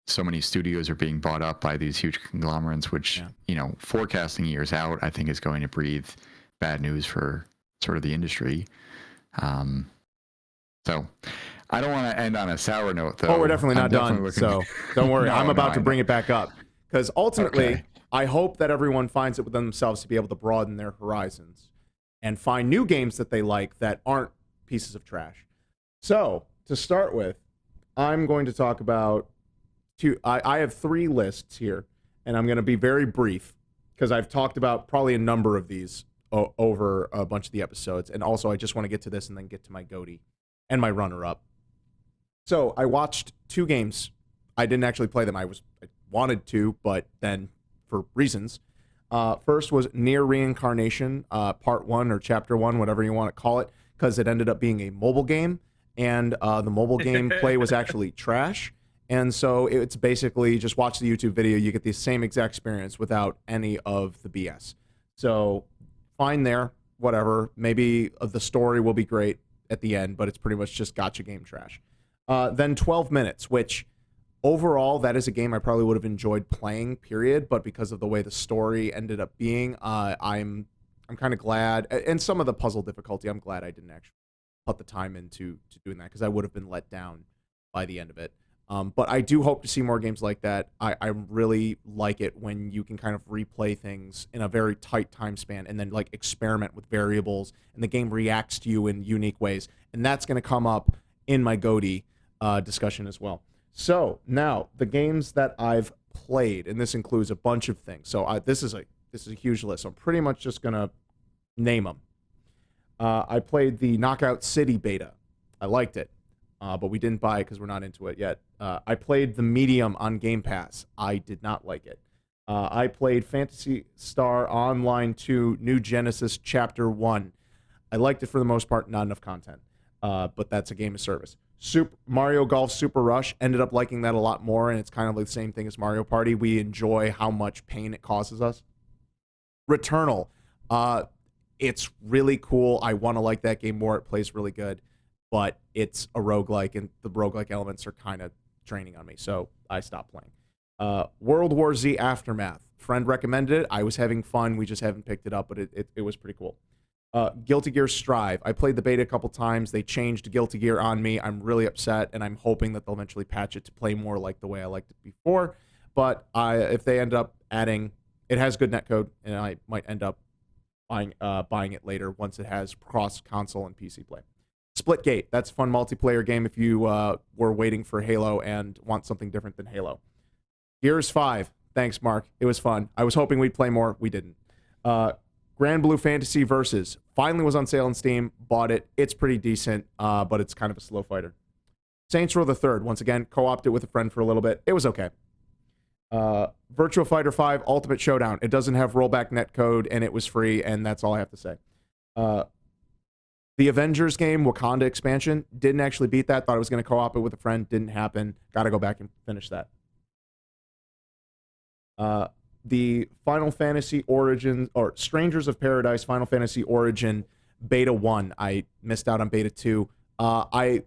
So many studios are being bought up by these huge conglomerates, which, you know, forecasting years out, I think is going to breathe bad news for sort of the industry. So I don't want to end on a sour note, though. Oh, we're definitely not done. So don't worry. I'm about to bring it back up, because ultimately, I hope that everyone finds it within themselves to be able to broaden their horizons and find new games that they like that aren't pieces of trash. So to start with, I'm going to talk about I have 3 lists here, and I'm going to be very brief because I've talked about probably a number of these over a bunch of the episodes. And also, I just want to get to this and then get to my GOTY and my runner-up. So I watched 2 games. I didn't actually play them. I wanted to, but then for reasons. First was Near Reincarnation, Part 1 or Chapter 1, whatever you want to call it, because it ended up being a mobile game, and the mobile gameplay was actually trash. And so it's basically just watch the YouTube video. You get the same exact experience without any of the BS. So fine there, whatever. Maybe the story will be great at the end, but it's pretty much just gotcha game trash. Then 12 Minutes, which overall, that is a game I probably would have enjoyed playing, period. But because of the way the story ended up being, I'm kind of glad. And some of the puzzle difficulty, I'm glad I didn't actually put the time into doing that, because I would have been let down by the end of it. But I do hope to see more games like that. I really like it when you can kind of replay things in a very tight time span and then like experiment with variables, and the game reacts to you in unique ways. And that's going to come up in my GOTY discussion as well. So now the games that I've played, and this includes a bunch of things. So this is a huge list. So I'm pretty much just going to name them. I played the Knockout City beta. I liked it. But we didn't buy it because we're not into it yet. I played the Medium on Game Pass. I did not like it. I played Phantasy Star Online 2 New Genesis Chapter 1. I liked it for the most part, not enough content. But that's a game of service. Mario Golf Super Rush, ended up liking that a lot more, and it's kind of like the same thing as Mario Party. We enjoy how much pain it causes us. Returnal, it's really cool. I want to like that game more. It plays really good. But it's a roguelike, and the roguelike elements are kind of draining on me, so I stopped playing. World War Z Aftermath. Friend recommended it. I was having fun. We just haven't picked it up, but it was pretty cool. Guilty Gear Strive. I played the beta a couple times. They changed Guilty Gear on me. I'm really upset, and I'm hoping that they'll eventually patch it to play more like the way I liked it before. But if they end up adding, it has good netcode, and I might end up buying it later once it has cross-console and PC play. Splitgate, that's a fun multiplayer game if you were waiting for Halo and want something different than Halo. Gears 5, thanks, Mark. It was fun. I was hoping we'd play more. We didn't. Grand Blue Fantasy Versus, finally was on sale on Steam. Bought it. It's pretty decent, but it's kind of a slow fighter. Saints Row the Third, once again, co-opted with a friend for a little bit. It was okay. Virtua Fighter 5 Ultimate Showdown. It doesn't have rollback netcode, and it was free, and that's all I have to say. The Avengers game, Wakanda expansion, didn't actually beat that. Thought I was going to co-op it with a friend. Didn't happen. Got to go back and finish that. The Final Fantasy Origin, or Strangers of Paradise Final Fantasy Origin Beta 1. I missed out on Beta 2. I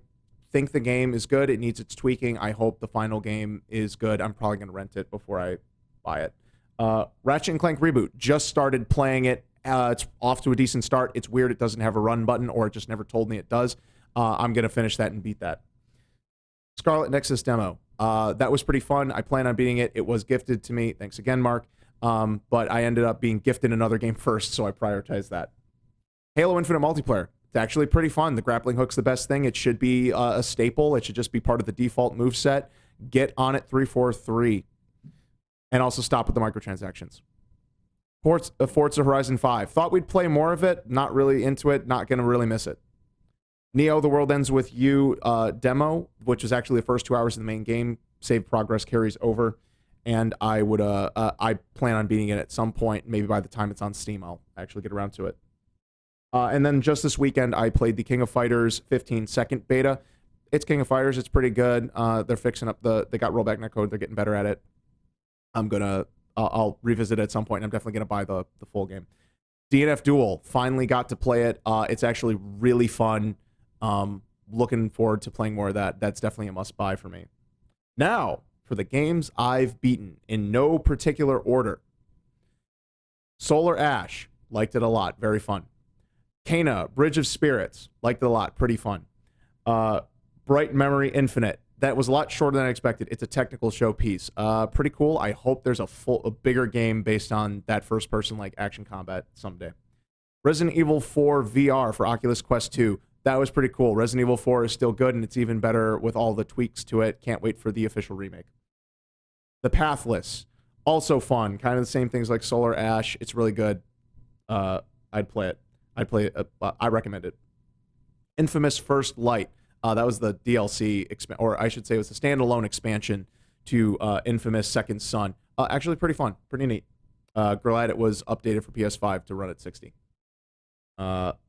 think the game is good. It needs its tweaking. I hope the final game is good. I'm probably going to rent it before I buy it. Ratchet & Clank Reboot. Just started playing it. It's off to a decent start. It's weird it doesn't have a run button, or it just never told me it does. I'm going to finish that and beat that. Scarlet Nexus demo. That was pretty fun. I plan on beating it. It was gifted to me. Thanks again, Mark. But I ended up being gifted another game first, so I prioritized that. Halo Infinite multiplayer. It's actually pretty fun. The grappling hook's the best thing. It should be a staple. It should just be part of the default moveset. Get on it 343. And also stop with the microtransactions. Forza Horizon 5. Thought we'd play more of it. Not really into it. Not going to really miss it. Neo, The World Ends With You demo, which is actually the first 2 hours of the main game. Save progress carries over. And I would I plan on beating it at some point. Maybe by the time it's on Steam, I'll actually get around to it. And then just this weekend, I played the King of Fighters 15 second beta. It's King of Fighters. It's pretty good. They're fixing up they got rollback netcode. They're getting better at it. I'll revisit it at some point. And I'm definitely gonna buy the full game. DNF Duel, finally got to play it. It's actually really fun. Looking forward to playing more of that. That's definitely a must buy for me. Now for the games I've beaten in no particular order. Solar Ash, liked it a lot, very fun. Kena, Bridge of Spirits, liked it a lot, pretty fun. Bright Memory Infinite, that was a lot shorter than I expected. It's a technical showpiece. Pretty cool. I hope there's a bigger game based on that first person like action combat someday. Resident Evil 4 VR for Oculus Quest 2. That was pretty cool. Resident Evil 4 is still good, and it's even better with all the tweaks to it. Can't wait for the official remake. The Pathless, also fun. Kind of the same things like Solar Ash. It's really good. I'd play it. I recommend it. Infamous First Light. That was the DLC, or I should say it was the standalone expansion to Infamous Second Son. Actually pretty fun. Pretty neat. Glad it was updated for PS5 to run at 60.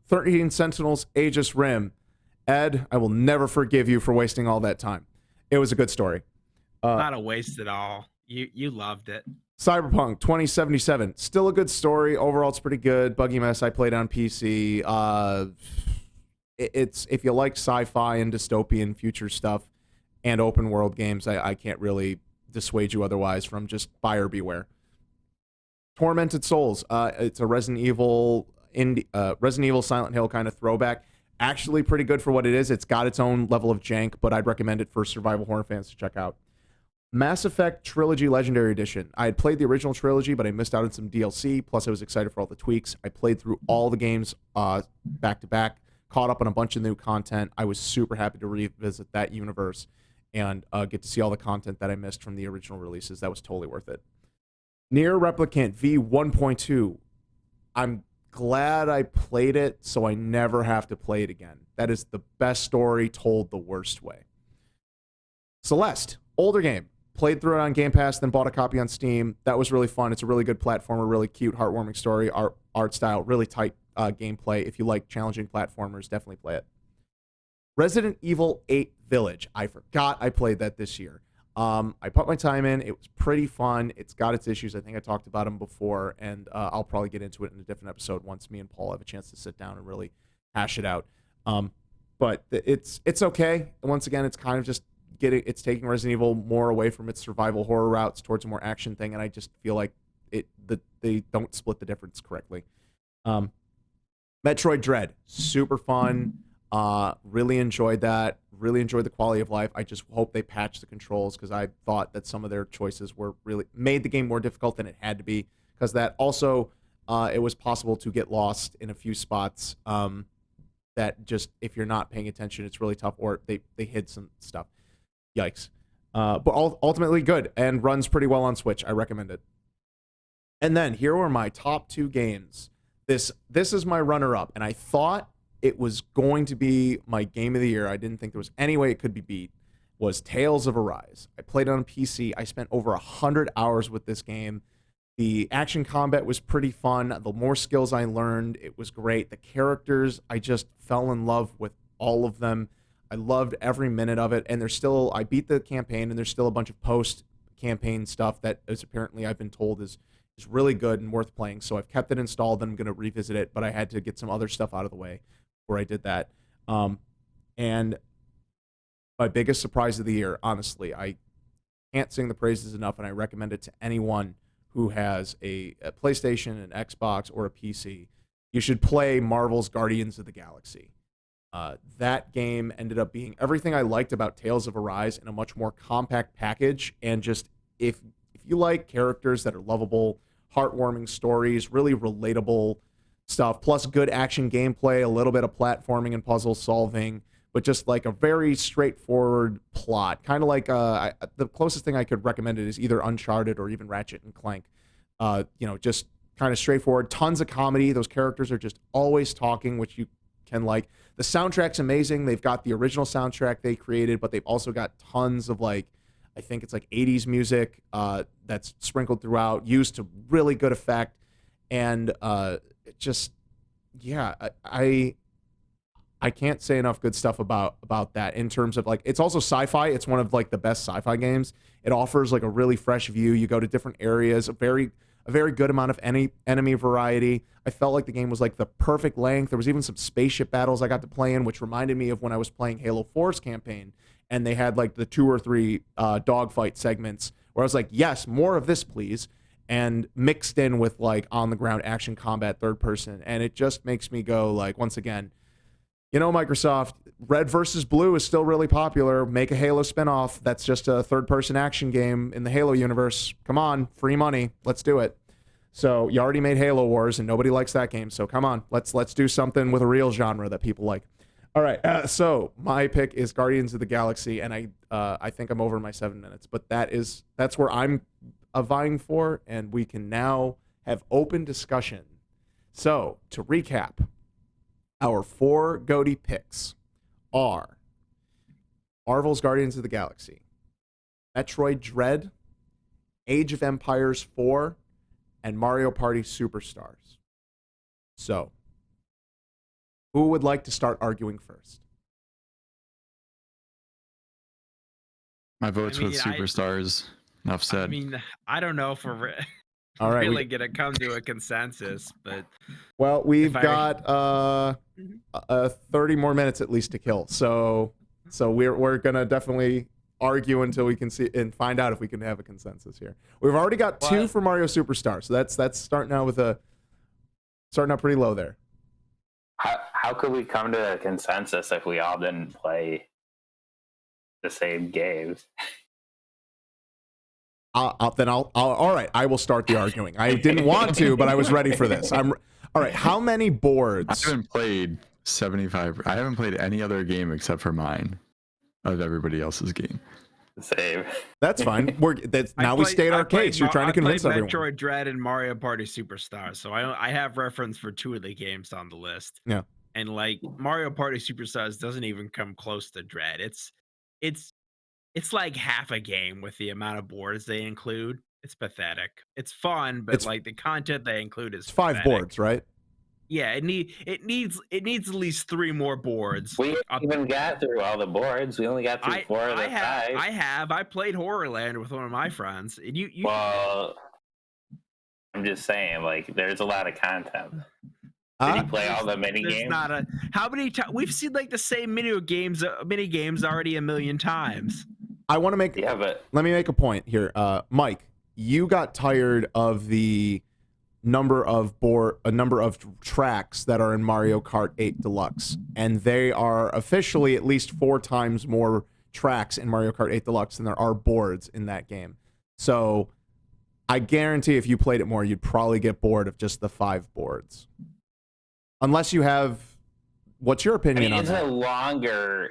13 Sentinels, Aegis Rim. Ed, I will never forgive you for wasting all that time. It was a good story. Not a waste at all. You loved it. Cyberpunk 2077, still a good story. Overall, it's pretty good. Buggy Mess, I played on PC. It's if you like sci-fi and dystopian future stuff and open world games, I can't really dissuade you otherwise from just buyer beware. Tormented Souls, it's a Resident Evil Silent Hill kind of throwback. Actually pretty good for what it is. It's got its own level of jank, but I'd recommend it for survival horror fans to check out. Mass Effect Trilogy Legendary Edition. I had played the original trilogy, but I missed out on some DLC, plus I was excited for all the tweaks. I played through all the games back to back, caught up on a bunch of new content. I was super happy to revisit that universe and get to see all the content that I missed from the original releases. That was totally worth it. Nier Replicant V1.2. I'm glad I played it so I never have to play it again. That is the best story told the worst way. Celeste, older game. Played through it on Game Pass, then bought a copy on Steam. That was really fun. It's a really good platformer, really cute, heartwarming story, art style, really tight gameplay. If you like challenging platformers, definitely play it. Resident Evil 8 Village. I forgot I played that this year. I put my time in. It was pretty fun. It's got its issues. I think I talked about them before, and I'll probably get into it in a different episode once me and Paul have a chance to sit down and really hash it out. But it's okay. Once again, it's kind of just it's taking Resident Evil more away from its survival horror routes towards a more action thing, and I just feel like they don't split the difference correctly. Metroid Dread, super fun. Really enjoyed that. Really enjoyed the quality of life. I just hope they patch the controls because I thought that some of their choices were really made the game more difficult than it had to be. Because that also, it was possible to get lost in a few spots. That just if you're not paying attention, it's really tough. Or they hid some stuff. Yikes. But ultimately good and runs pretty well on Switch. I recommend it. And then here were my top 2 games. This is my runner-up, and I thought it was going to be my game of the year. I didn't think there was any way it could be beat. Was Tales of Arise. I played it on PC. I spent over 100 hours with this game. The action combat was pretty fun. The more skills I learned, it was great. The characters, I just fell in love with all of them. I loved every minute of it. And I beat the campaign, and there's still a bunch of post-campaign stuff that is apparently I've been told is really good and worth playing. So I've kept it installed, and I'm going to revisit it, but I had to get some other stuff out of the way before I did that. And my biggest surprise of the year, honestly, I can't sing the praises enough, and I recommend it to anyone who has a PlayStation, an Xbox, or a PC. You should play Marvel's Guardians of the Galaxy. That game ended up being everything I liked about Tales of Arise in a much more compact package. And just if you like characters that are lovable, heartwarming stories, really relatable stuff, plus good action gameplay, a little bit of platforming and puzzle solving, but just like a very straightforward plot. Kind of like the closest thing I could recommend it is either Uncharted or even Ratchet and Clank. Just kind of straightforward, tons of comedy. Those characters are just always talking, which you can like. The soundtrack's amazing. They've got the original soundtrack they created, but they've also got tons of like, I think it's like 80s music that's sprinkled throughout, used to really good effect. And I can't say enough good stuff about that in terms of like, it's also sci-fi. It's one of like the best sci-fi games. It offers like a really fresh view. You go to different areas, a very good amount of enemy variety. I felt like the game was like the perfect length. There was even some spaceship battles I got to play in, which reminded me of when I was playing Halo 4's campaign, and they had like the 2 or 3 dogfight segments where I was like, yes, more of this, please. And mixed in with like on the ground action combat, third person. And it just makes me go like, once again, Microsoft, Red versus Blue is still really popular. Make a Halo spinoff that's just a third-person action game in the Halo universe. Come on, free money. Let's do it. So you already made Halo Wars, and nobody likes that game. So come on, let's do something with a real genre that people like. All right, so my pick is Guardians of the Galaxy, and I think I'm over my 7 minutes, but that's where I'm vying for, and we can now have open discussion. So to recap, our 4 GOTY picks are Marvel's Guardians of the Galaxy, Metroid Dread, Age of Empires 4, and Mario Party Superstars. So, who would like to start arguing first? My vote's with Superstars. Enough said. I mean, I don't know if we're All right, really going to come to a consensus, but... Well, we've got 30 more minutes at least to kill. So we're going to definitely argue until we can see and find out if we can have a consensus here. We've already got 2 for Mario Superstar, so that's starting out pretty low there. How could we come to a consensus if we all didn't play the same games? All right, I will start the arguing. I didn't want to, but I was ready for this. All right, how many boards? I haven't played 75. I haven't played any other game except for mine of everybody else's game. Same. That's fine. We state our case. You're trying to convince everyone. Metroid Dread and Mario Party Superstars. So I have reference for 2 of the games on the list. Yeah. And like Mario Party Superstars doesn't even come close to Dread. It's like half a game with the amount of boards they include. It's pathetic. It's fun, but like the content they include is 5 pathetic. boards, right? Yeah, it needs at least 3 more boards. We even got through all the boards. We only got through 4 of the 5. I played Horrorland with one of my friends. And you Well, I'm just saying, like, there's a lot of content. Did you play all the mini games? How many times we've seen like the same mini games already a million times. I want to make. Yeah, but let me make a point here, Mike. You got tired of the number of tracks that are in Mario Kart 8 Deluxe, and they are officially at least 4 times more tracks in Mario Kart 8 Deluxe than there are boards in that game. So, I guarantee if you played it more, you'd probably get bored of just the 5 boards. Unless you have, what's your opinion on that?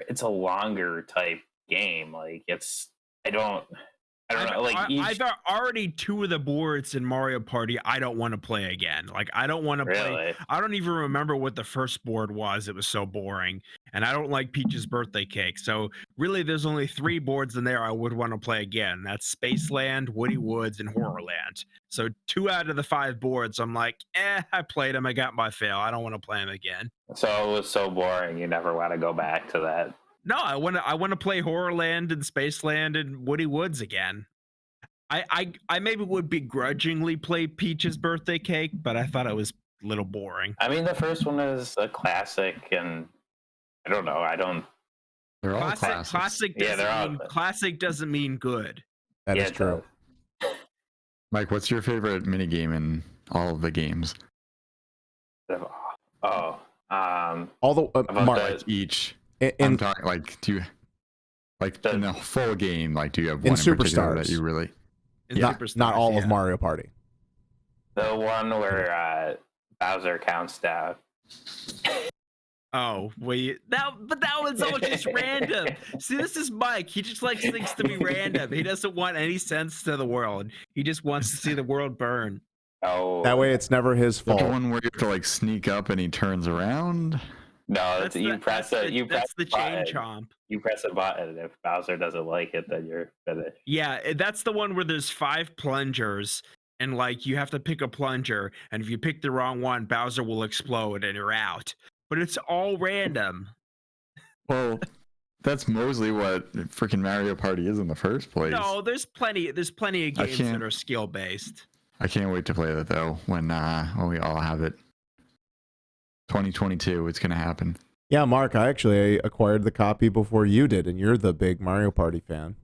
It's a longer type game. Like I don't know. Like I've already 2 of the boards in Mario Party. I don't want to play again. Like I don't want to play. I don't even remember what the first board was. It was so boring, and I don't like Peach's birthday cake. So really, there's only 3 boards in there I would want to play again. That's Spaceland, Woody Woods, and Horrorland. So 2 out of the 5 boards, I'm like, I played them. I got my fill. I don't want to play them again. So it was so boring. You never want to go back to that. No, I want to play Horrorland and Spaceland and Woody Woods again. I maybe would begrudgingly play Peach's birthday cake, but I thought it was a little boring. I mean, the first one is a classic, and I don't know. They're all classics. Classic doesn't mean good. That is true. Mike, what's your favorite minigame in all of the games? All the Mark each. I'm talking like, do you in the full game? Like, do you have one in particular that you really? Not all of Mario Party. The one where Bowser counts down. Oh, but that one's all just random. See, this is Mike. He just likes things to be random. He doesn't want any sense to the world. He just wants to see the world burn. Oh, That way, it's never his Is that fault. the one where you have to like sneak up and he turns around? no, That's you the, press that's it. the, You press that's the the chain button. chomp. You press a button. If Bowser doesn't like it, then you're finished. Yeah, that's the one where there's 5 plungers, and like you have to pick a plunger, and if you pick the wrong one, Bowser will explode and you're out. But it's all random. Well, that's mostly what freaking Mario Party is in the first place. No, there's plenty of games that can't- are skill based. I can't wait to play that though when we all have it. 2022, it's gonna happen. Yeah, Mark, I actually acquired the copy before you did, and you're the big Mario Party fan.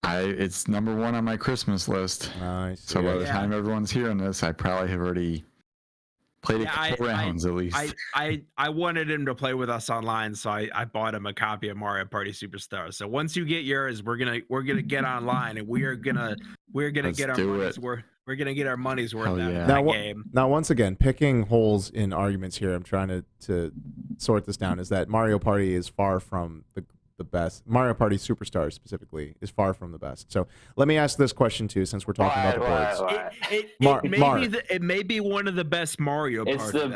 It's number 1 on my Christmas list. Nice. So by the Yeah. time everyone's hearing this, I probably have already played a couple rounds at least. I wanted him to play with us online, so I bought him a copy of Mario Party Superstar. So once you get yours, we're gonna get online, and we're gonna Let's get our do money's it. worth. We're gonna get our money's worth Hell out yeah. of Now, that game. now, once again, picking holes in arguments here, I'm trying to sort this down, is that Mario Party is far from the best. Mario Party Superstars specifically is far from the best. So let me ask this question too, since we're talking about the boards. It may be one of the best Mario Party. It's the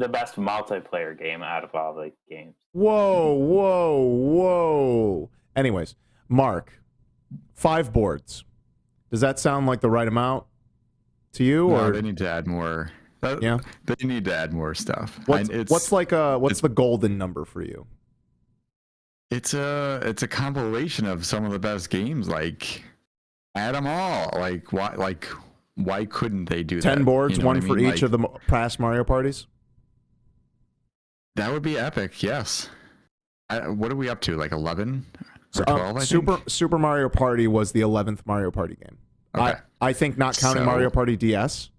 best multiplayer game out of all the games. Whoa. Anyways, Mark, 5 boards. Does that sound like the right amount to you? No, Or they need to add more. Yeah. They need to add more stuff. what's the golden number for you? It's a compilation of some of the best games. Like, add them all. Why couldn't they do 10 that? boards, You know one what I for mean? each of the past Mario parties? That would be epic. Yes. What are we up to? Like 11 So, or 12? I think? Super Mario Party was the 11th Mario Party game. Okay. I think, not counting So- Mario Party DS.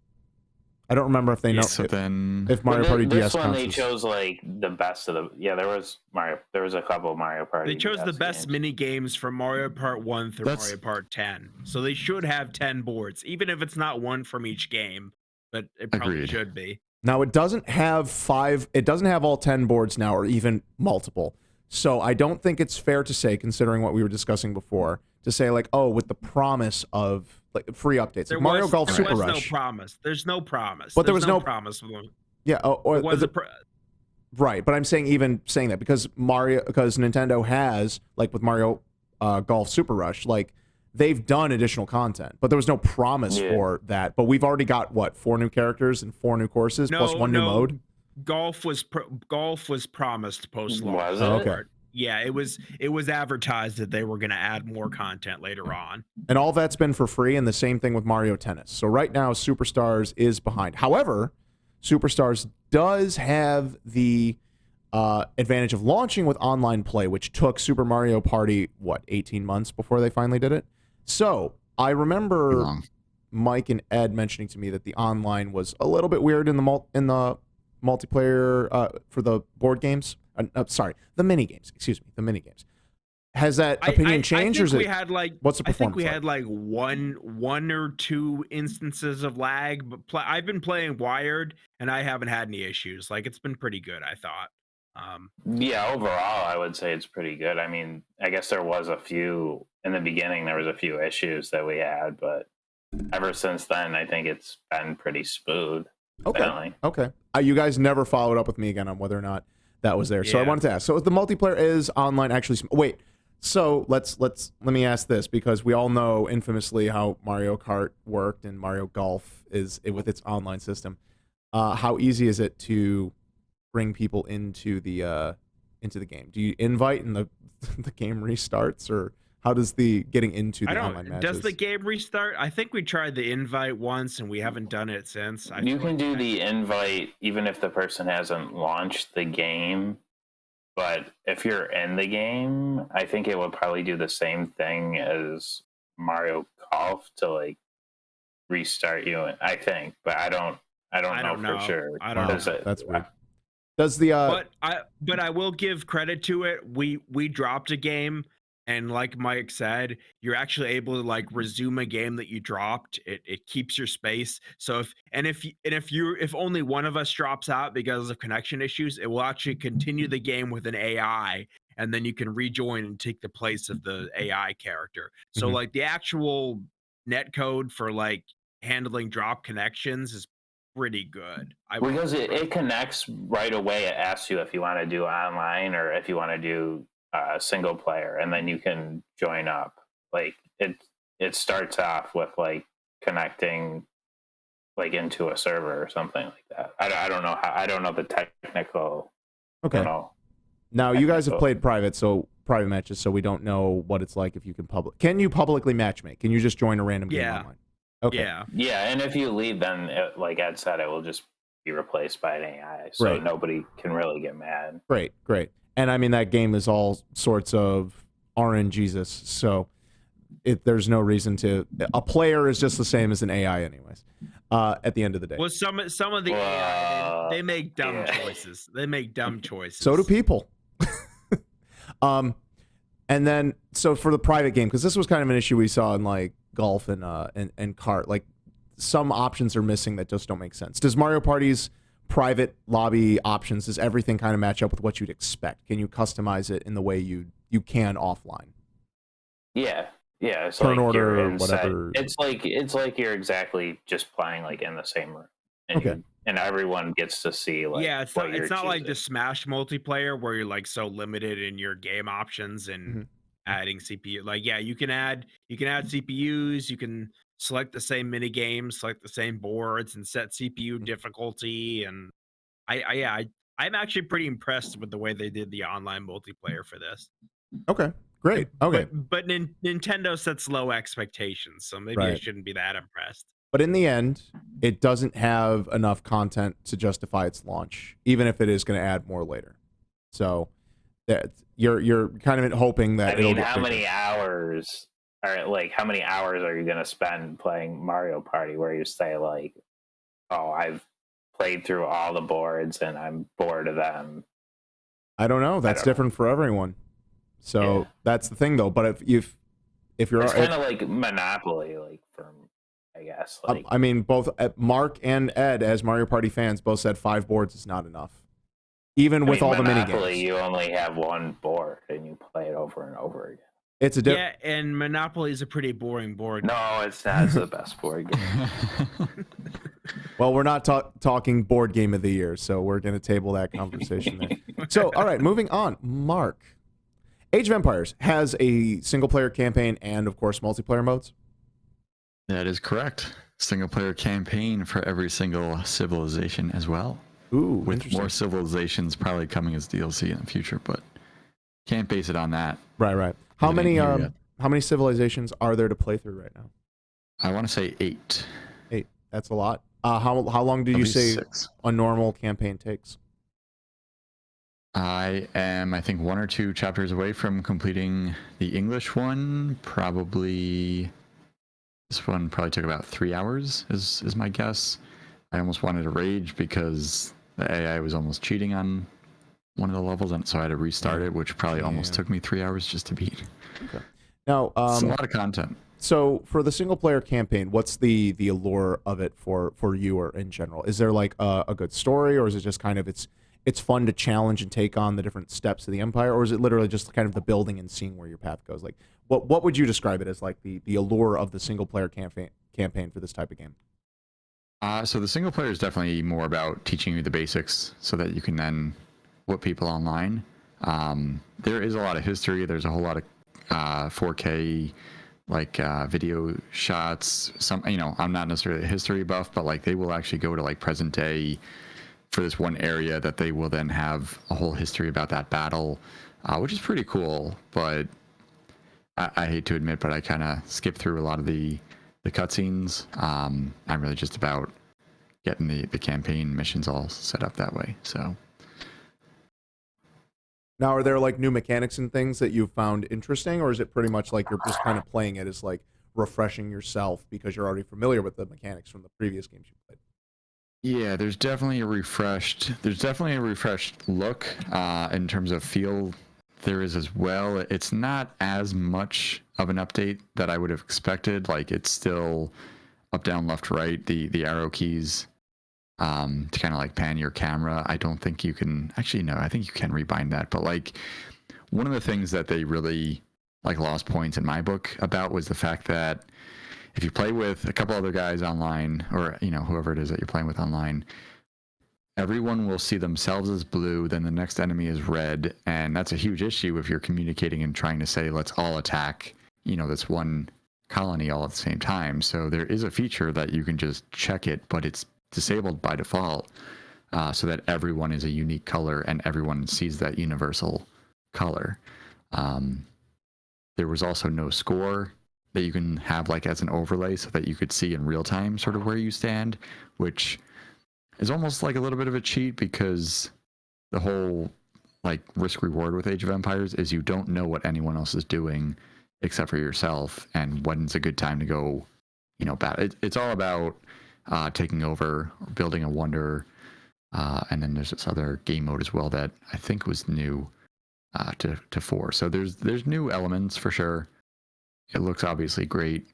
I don't remember if they know So then, if Mario But Party this DS one counts they as- chose like the best of the. Yeah, there was a couple of Mario Party. They chose the DS best games. mini games from Mario Part 1 through That's- Mario Part 10. So they should have 10 boards, even if it's not one from each game, but it probably Agreed. should be. Now it doesn't have 5. It doesn't have all 10 boards now, or even multiple. So I don't think it's fair to say, considering what we were discussing before, to say like, oh, with the promise of like free updates, like Mario Golf there Super was Rush. no promise. There's no promise. But there There's was no- promise. Yeah, or It was the- right. But I'm saying that because Nintendo has, like with Mario Golf Super Rush, like they've done additional content, but there was no promise for that. But we've already got what, 4 new characters and 4 new courses plus 1 new mode. Golf was promised post launch. Was it? Okay. Yeah, it was advertised that they were going to add more content later on. And all that's been for free, and the same thing with Mario Tennis. So right now, Superstars is behind. However, Superstars does have the advantage of launching with online play, which took Super Mario Party, 18 months before they finally did it? So I remember long. Mike and Ed mentioning to me that the online was a little bit weird in the multiplayer for the board games. The mini games. Excuse me, the mini games. Has that opinion changed, or is it? We had like what's the I think performance we like? had like one or two instances of lag, but I've been playing wired and I haven't had any issues. Like it's been pretty good, I thought. Yeah, overall, I would say it's pretty good. I mean, I guess there was a few in the beginning. There was a few issues that we had, but ever since then, I think it's been pretty smooth. Okay. Finally. Okay. You guys never followed up with me again on whether or not that was there. So I Yeah. wanted to ask. So the multiplayer is online actually. Wait. So let me ask this, because we all know infamously how Mario Kart worked and Mario Golf is with its online system. How easy is it to bring people into the game? Do you invite and the game restarts, or how does the getting into the online matches? Does the game restart? I think we tried the invite once and we haven't done it since. You can do the invite even if the person hasn't launched the game. But if you're in the game, I think it would probably do the same thing as Mario Golf to like restart you. I think, but I don't know for sure. I don't know. That's weird. Does the But I will give credit to it. We dropped a game And like Mike said, you're actually able to like resume a game that you dropped. It keeps your space. So if only one of us drops out because of connection issues, it will actually continue the game with an AI, and then you can rejoin and take the place of the AI character. So Mhm. like the actual net code for like handling drop connections is pretty good. Because it connects right away. It asks you if you want to do online or if you want to do single player, and then you can join up. Like it starts off with like connecting like into a server or something like that. I don't know how. I don't know the technical. Okay. You know, Now you guys have technical. played private matches, so we don't know what it's like if you can Can you publicly matchmake? Can you just join a random game Yeah. online? Okay. Yeah. Yeah, and if you leave, then like Ed said, it will just be replaced by an AI, so Right. nobody can really get mad. Great. And I mean that game is all sorts of RNGesus, so there's no reason to. A player is just the same as an AI, anyways. At the end of the day, Well, some of the AI they make dumb choices. They make dumb choices. so do people. And then so for the private game, because this was kind of an issue we saw in like golf and kart, like some options are missing that just don't make sense. Does Mario Party's private lobby options, does everything kind of match up with what you'd expect? Can you customize it in the way you can offline? Yeah, it's Turn like order, you're inside. whatever. It's like you're exactly just playing like in the same room, and Okay. and everyone gets to see like yeah, what you're it's not like the choosing. Smash multiplayer where you're like so limited in your game options and Mhm. adding CPU. Like, yeah, you can add CPUs, you can select the same mini games, select the same boards, and set CPU difficulty. And I'm actually pretty impressed with the way they did the online multiplayer for this. Okay, great. Okay, But Nintendo sets low expectations, so maybe I Right. shouldn't be that impressed. but in the end, it doesn't have enough content to justify its launch, even if it is going to add more later. So that you're kind of hoping that I mean, it'll get how bigger. many hours are you going to spend playing Mario Party where you say like, oh, I've played through all the boards and I'm bored of them? I don't know. That's don't know. different for everyone. So Yeah. that's the thing, though. But if you're, It's kind of like Monopoly, like from, I guess, like I mean, both Mark and Ed, as Mario Party fans, both said 5 boards is not enough, even with all the mini Monopoly, games. you only have one board and you play it over and over again. It's a Yeah, and Monopoly is a pretty boring board. No, it's not. It's the best board game. Well, we're not talking board game of the year, so we're going to table that conversation there. So, all right, moving on. Mark, Age of Empires has a single-player campaign and, of course, multiplayer modes. That is correct. Single player campaign for every single civilization as well. Ooh, with interesting. more civilizations probably coming as DLC in the future, but can't base it on that. Right. How It ain't many here yet. how many civilizations are there to play through right now? I want to say 8. 8. That's a lot. How long do At you least say 6. a normal campaign takes? I am, I think, 1 or 2 chapters away from completing the English one. Probably this one probably took about 3 hours is my guess. I almost wanted to rage because the AI was almost cheating on one of the levels, and so I had to restart it, which probably almost took me 3 hours just to beat. Okay. Now, It's a lot of content. So for the single player campaign, what's the allure of it for you or in general? Is there like a good story, or is it just kind of it's fun to challenge and take on the different steps of the empire, or is it literally just kind of the building and seeing where your path goes? Like what would you describe it as, like the allure of the single player campaign for this type of game? So the single player is definitely more about teaching you the basics so that you can then whip people online. There is a lot of history. There's a whole lot of 4K like video shots. Some, I'm not necessarily a history buff, but like they will actually go to like present day for this one area that they will then have a whole history about that battle, which is pretty cool. But I hate to admit, but I kind of skip through a lot of the cutscenes. I'm really just about getting the campaign missions all set up that way. So Now, are there like new mechanics and things that you found interesting, or is it pretty much like you're just kind of playing it as like refreshing yourself because you're already familiar with the mechanics from the previous games you played? yeah, there's definitely a refreshed look in terms of feel there is as well. It's not as much of an update that I would have expected. Like it's still up, down, left, right. The arrow keys to kind of like pan your camera. I don't think you can actually. No, I think you can rebind that. But like one of the things that they really like lost points in my book about was the fact that if you play with a couple other guys online, or whoever it is that you're playing with online, everyone will see themselves as blue, then the next enemy is red, and that's a huge issue if you're communicating and trying to say, let's all attack, this one colony all at the same time. So there is a feature that you can just check it, but it's disabled by default, so that everyone is a unique color and everyone sees that universal color. There was also no score that you can have like as an overlay so that you could see in real time sort of where you stand, which is almost like a little bit of a cheat, because the whole like risk reward with Age of Empires is you don't know what anyone else is doing except for yourself, and when's a good time to go it's all about taking over, building a wonder, and then there's this other game mode as well that I think was new to 4. So there's new elements for sure. It looks obviously great.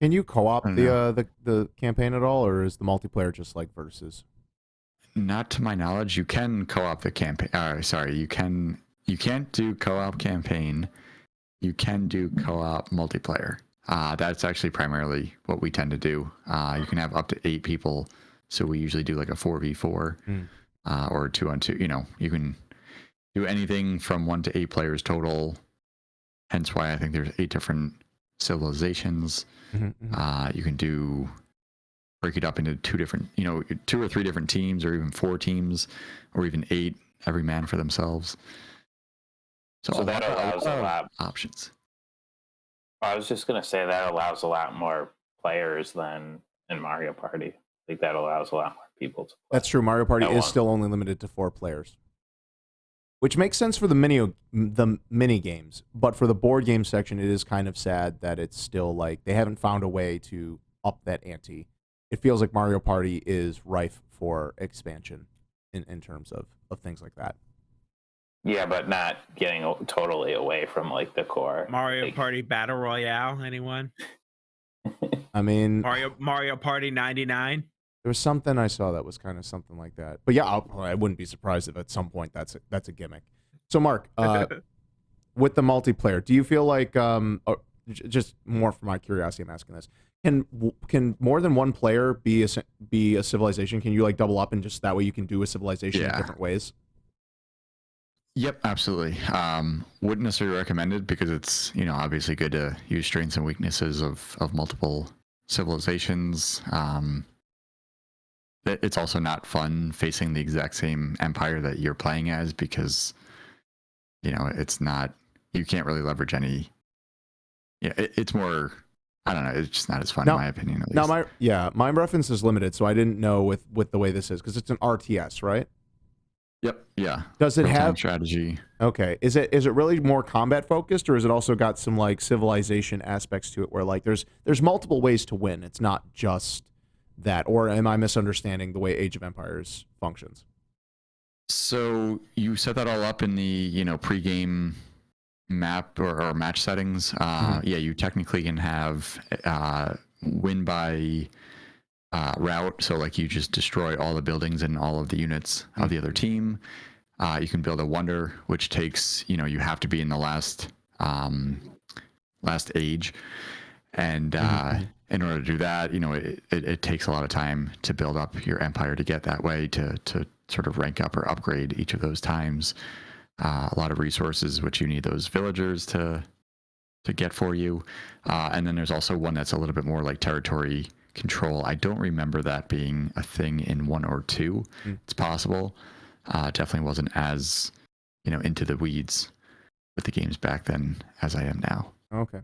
Can you co-op the campaign at all, or is the multiplayer just like versus? Not to my knowledge. You can co-op the campaign. You can't do co-op campaign. You can do co-op multiplayer. That's actually primarily what we tend to do. You can have up to 8 people, so we usually do like a 4v4 or 2-on-2. You can do anything from 1 to 8 players total. Hence why I think there's 8 different civilizations. You can break it up into 2 different, 2 or 3 different teams, or even 4 teams, or even 8, every man for themselves. So that allows a lot options. I was just gonna say that allows a lot more players than in Mario Party. I think that allows a lot more people to play. That's true. Mario Party is still only limited to 4 players, which makes sense for the mini games, but for the board game section, it is kind of sad that it's still like they haven't found a way to up that ante. It feels like Mario Party is rife for expansion in terms of things like that. Yeah, but not getting totally away from like the core. Mario Party Battle Royale, anyone? I mean, Mario Party 99. There was something I saw that was kind of something like that. But yeah, I wouldn't be surprised if at some point that's a gimmick. So Mark, with the multiplayer, do you feel like just more for my curiosity, I'm asking this: can more than one player be a civilization? Can you like double up and just that way you can do a civilization in different ways? Yep, absolutely. Wouldn't necessarily recommend it, because it's obviously good to use strengths and weaknesses of multiple civilizations. It's also not fun facing the exact same empire that you're playing as, because it's not, you can't really leverage any. It's more, I don't know, it's just not as fun in my opinion, at least. Now my reference is limited, so I didn't know with the way this is, because it's an RTS, right? Yep. Yeah. Does it have strategy? Okay. Is it really more combat focused, or is it also got some like civilization aspects to it, where like there's multiple ways to win? It's not just that, or am I misunderstanding the way Age of Empires functions? So you set that all up in the pre-game map or match settings. Yeah, you technically can have win by route, so like you just destroy all the buildings and all of the units of the other team. You can build a wonder, which takes you have to be in the last age, and in order to do that, it takes a lot of time to build up your empire to get that way, to sort of rank up or upgrade each of those times. A lot of resources, which you need those villagers to get for you, and then there's also one that's a little bit more like territory control. I don't remember that being a thing in 1 or 2. It's possible. Definitely wasn't as into the weeds with the games back then as I am now. Okay.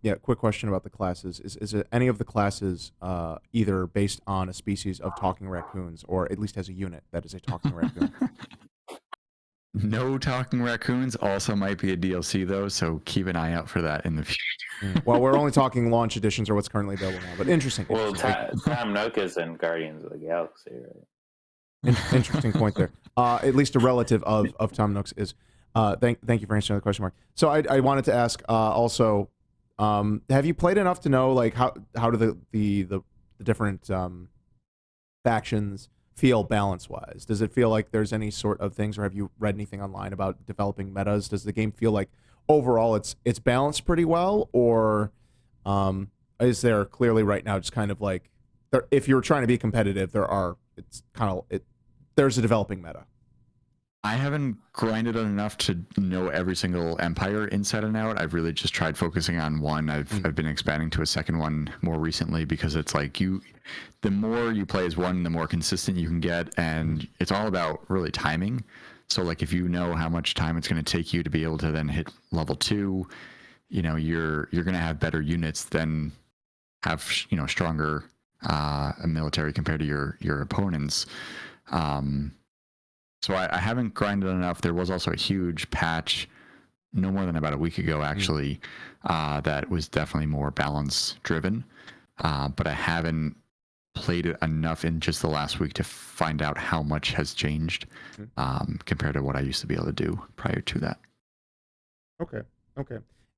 Yeah, quick question about the classes. Is it any of the classes either based on a species of talking raccoons, or at least has a unit that is a talking raccoon? No talking raccoons. Also might be a DLC though, so keep an eye out for that in the future. Well, we're only talking launch editions or what's currently available now, but interesting. Well, Tom Nook is in Guardians of the Galaxy, right? Interesting point there. At least a relative of Tom Nook's is. Thank you for answering the question, Mark. So I wanted to ask also, have you played enough to know like how do the different factions feel balance wise? Does it feel like there's any sort of things, or have you read anything online about developing metas? Does the game feel like overall it's balanced pretty well, or is there clearly right now just kind of like if you're trying to be competitive, there's a developing meta? I haven't grinded enough to know every single empire inside and out. I've really just tried focusing on one. I've been expanding to a second one more recently because it's like the more you play as one, the more consistent you can get, and it's all about really timing. So like if you know how much time it's going to take you to be able to then hit level 2, you're going to have better units than have stronger military compared to your opponents. So I haven't grinded enough. There was also a huge patch no more than about a week ago, actually, that was definitely more balance driven. But I haven't played it enough in just the last week to find out how much has changed compared to what I used to be able to do prior to that. Okay.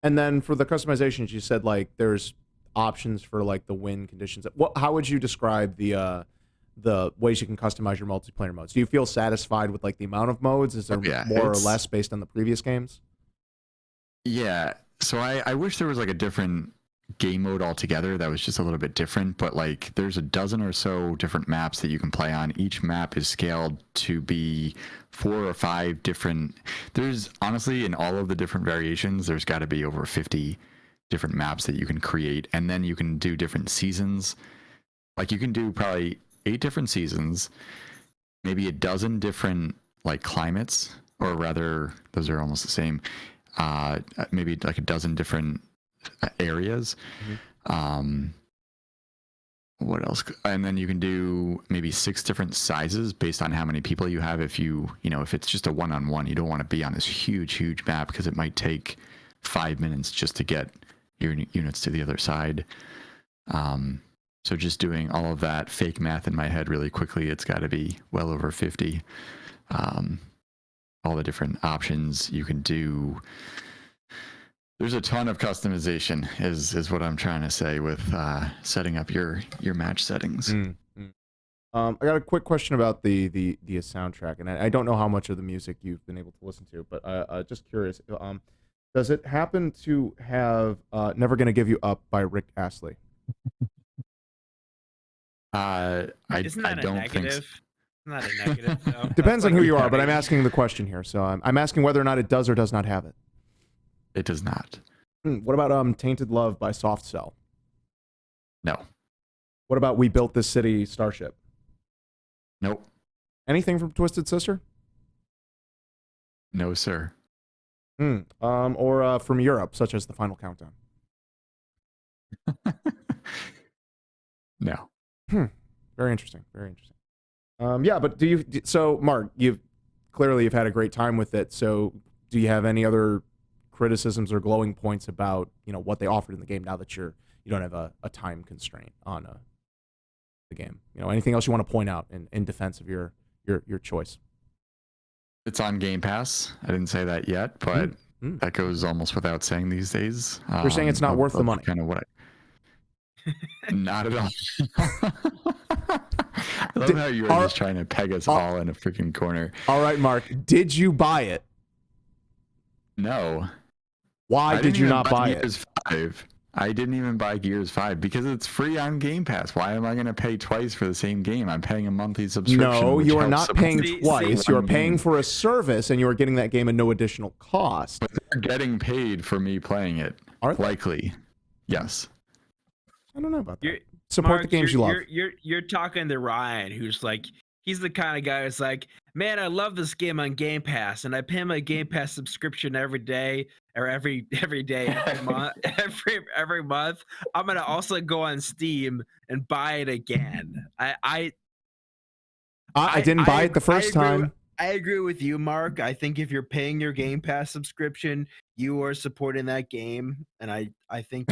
And then for the customizations, you said like there's options for like the win conditions. How would you describe the ways you can customize your multiplayer modes? Do you feel satisfied with like the amount of modes? Is there more or less based on the previous games? Yeah. So I wish there was like a different game mode altogether that was just a little bit different, but like there's a dozen or so different maps that you can play on. Each map is scaled to be 4 or 5 different. There's honestly in all of the different variations, there's got to be over 50 different maps that you can create, and then you can do different seasons. Like you can do probably 8 different seasons, maybe a dozen different like climates, or rather those are almost the same, maybe like a dozen different areas. What else? And then you can do maybe 6 different sizes based on how many people you have. If if it's just a one-on-one, you don't want to be on this huge map because it might take 5 minutes just to get your units to the other side. So just doing all of that fake math in my head really quickly, it's got to be well over 50. All the different options you can do. There's a ton of customization is what I'm trying to say with setting up your match settings. I got a quick question about the soundtrack, and I don't know how much of the music you've been able to listen to, but just curious. Does it happen to have "Never Gonna Give You Up" by Rick Astley? Isn't that I a don't negative? think so. Not a negative, though. Depends on who you are, but I'm asking the question here. So I'm asking whether or not it does or does not have it. It does not. What about "Tainted Love" by Soft Cell? No. What about "We Built This City" Starship? Nope. Anything from Twisted Sister? No, sir. Or from Europe, such as The Final Countdown? No. Very interesting. Yeah, but so Mark, you've had a great time with it. So do you have any other criticisms or glowing points about what they offered in the game now that you don't have a time constraint on the game? Anything else you want to point out in defense of your choice? It's on Game Pass. I didn't say that yet, but that goes almost without saying these days. You're saying it's not worth the money. Kind of what not at all. I love how you are just trying to peg us all in a freaking corner. All right, Mark, did you buy it? No. Why did you not buy it? Gears 5. I didn't even buy Gears 5 because it's free on Game Pass. Why am I going to pay twice for the same game? I'm paying a monthly subscription. No, you are not paying twice. You are paying for a service, and you are getting that game at no additional cost. But they're getting paid for me playing it. Are they? Likely. Yes. I don't know about that. Support Mark, the games you love. You're talking to Ryan, who's like, he's the kind of guy who's like, man, I love this game on Game Pass, and I pay my Game Pass subscription every day, or every day, every month, every month. I'm gonna also go on Steam and buy it again. I didn't buy it the first time. I agree with you, Mark. I think if you're paying your Game Pass subscription, you are supporting that game, and I think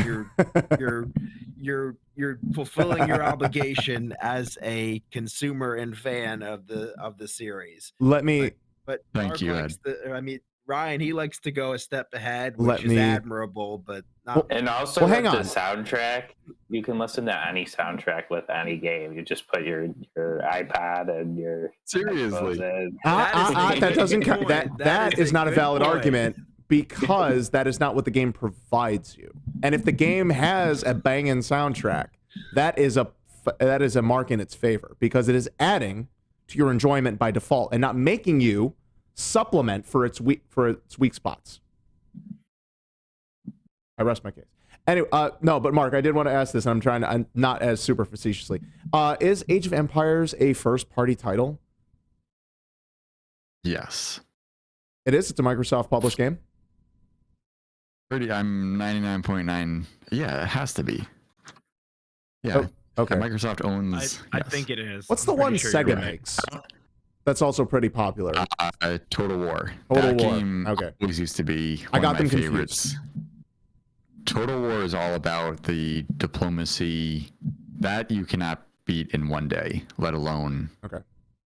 you're fulfilling your obligation as a consumer and fan of the series. Let me But Thank Mark you, likes I mean, Ryan, he likes to go a step ahead, Let which is me- admirable, but not. And also Well, with hang the on. soundtrack, you can listen to any soundtrack with any game. You just put your iPad and your Seriously. headphones in. that doesn't good count. point. That is not a good valid point. argument because that is not what the game provides you. And if the game has a banging soundtrack, that is a mark in its favor because it is adding to your enjoyment by default and not making you supplement for its weak spots. I rest my case. Anyway, no, but Mark, I did want to ask this, and I'm not as super facetiously. Is Age of Empires a first-party title? Yes. It is. It's a Microsoft published game. I'm 99.9. Yeah, it has to be. Yeah. Oh, okay. Microsoft owns. I yes. think it is. What's I'm the one pretty sure you're Sega right. makes? That's also pretty popular. Total War. Total that War. game Okay. always used to be I one got of my them favorites. Total War is all about the diplomacy that you cannot beat in one day, let alone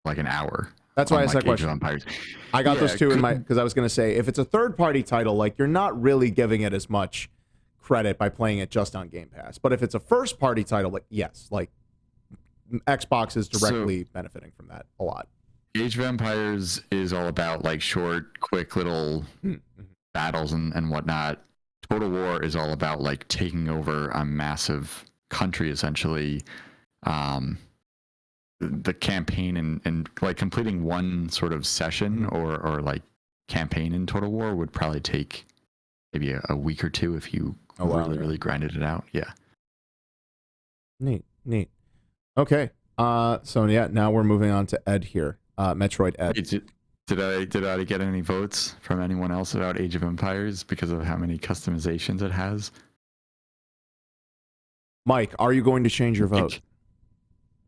like an hour. That's why I asked that Age of question. Empires. I got those two in my good- because I was going to say if it's a third-party title, like you're not really giving it as much credit by playing it just on Game Pass. But if it's a first-party title, like yes, like Xbox is directly benefiting from that a lot. Age of Empires is all about like short, quick little battles and whatnot. Total War is all about like taking over a massive country essentially. The campaign and like completing one sort of session or like campaign in Total War would probably take maybe a week or two if you really grinded it out. Yeah. Neat. Okay. So yeah, now we're moving on to Ed here. Metroid Ed. Did I get any votes from anyone else about Age of Empires because of how many customizations it has? Mike, are you going to change your vote?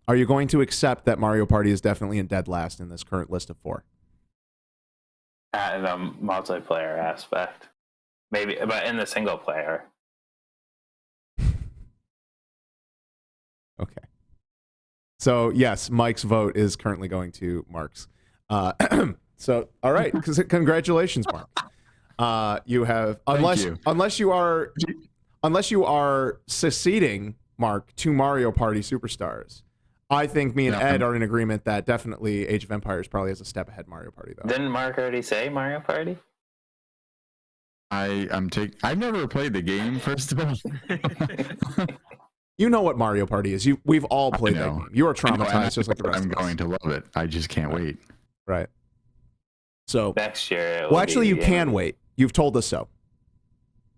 Are you going to accept that Mario Party is definitely in dead last in this current list of 4? In the multiplayer aspect. Maybe, but in the single player. Okay. So yes, Mike's vote is currently going to Mark's. So all right, congratulations, Mark. You have unless you are seceding Mark to Mario Party Superstars. I think me and Ed are in agreement that definitely Age of Empires probably has a step ahead Mario Party though. Didn't Mark already say Mario Party? I've never played the game, first of all. You know what Mario Party is. We've all played that game. You are traumatized just like the rest of us. I'm going to love it. I just can't wait. Right. So next year. Well, actually, you can wait. You've told us so.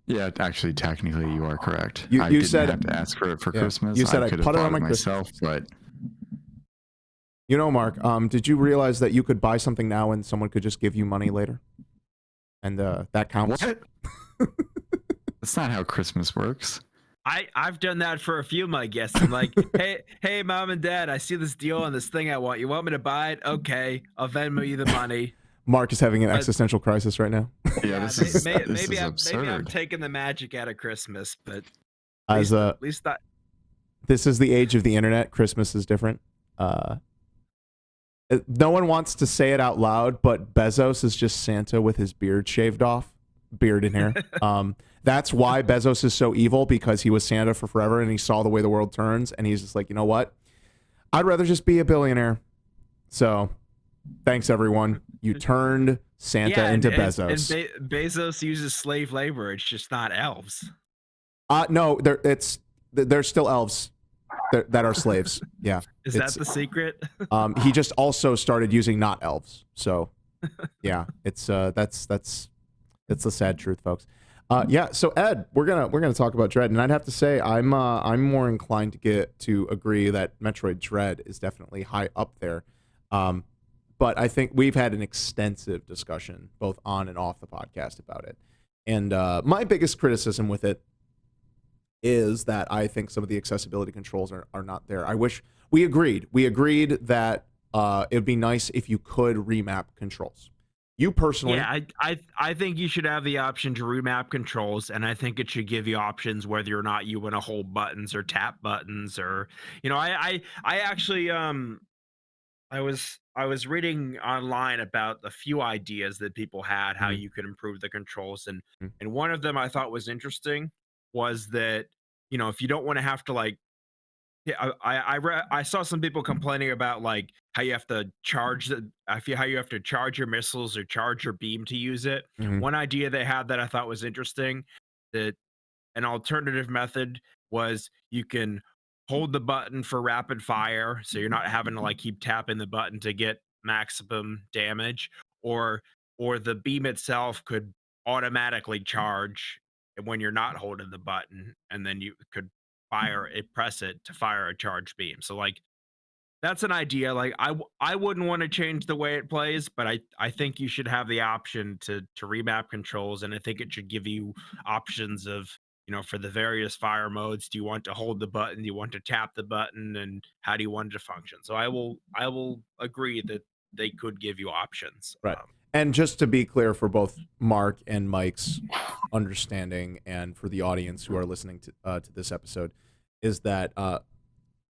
Yeah, actually, technically, you are correct. You I didn't said have to ask for it for Christmas. You said I could put have it on my myself, Christmas. but you know, Mark, did you realize that you could buy something now and someone could just give you money later? And that counts. What? That's not how Christmas works. I've done that for a few of my guests. I'm like, hey, mom and dad, I see this deal on this thing I want. You want me to buy it? Okay, I'll Venmo you the money. Mark is having an existential crisis right now. Yeah, this is maybe absurd. I'm taking the magic out of Christmas, but As at least that. This is the age of the internet. Christmas is different. No one wants to say it out loud, but Bezos is just Santa with his beard shaved off, beard and hair. That's why Bezos is so evil, because he was Santa for forever and he saw the way the world turns and he's just like, you know what? I'd rather just be a billionaire. So thanks, everyone. You turned Santa into Bezos. And Bezos uses slave labor. It's just not elves. No, there's still elves that are slaves. Yeah. Is that the secret? He just also started using not elves. So yeah, it's that's the sad truth, folks. Yeah. So Ed, we're gonna talk about Dread, and I'd have to say I'm more inclined to agree that Metroid Dread is definitely high up there. But I think we've had an extensive discussion both on and off the podcast about it. And my biggest criticism with it is that I think some of the accessibility controls are not there. I wish we agreed that it would be nice if you could remap controls. You personally, Yeah, I think you should have the option to remap controls, and I think it should give you options whether or not you want to hold buttons or tap buttons, or I actually I was reading online about a few ideas that people had how Mhm. you could improve the controls, and Mhm. one of them I thought was interesting was that if you don't want to have to like yeah, I saw some people complaining about like how you have to charge the I feel how you have to charge your missiles or charge your beam to use it. Mhm. One idea they had that I thought was interesting, that an alternative method was you can hold the button for rapid fire, so you're not having to like keep tapping the button to get maximum damage, or the beam itself could automatically charge when you're not holding the button, and then you could press it to fire a charged beam. So like that's an idea. Like I wouldn't want to change the way it plays, but I think you should have the option to remap controls, and I think it should give you options of for the various fire modes. Do you want to hold the button? Do you want to tap the button? And how do you want it to function? So I will agree that they could give you options. Right. And just to be clear for both Mark and Mike's understanding, and for the audience who are listening to this episode, is that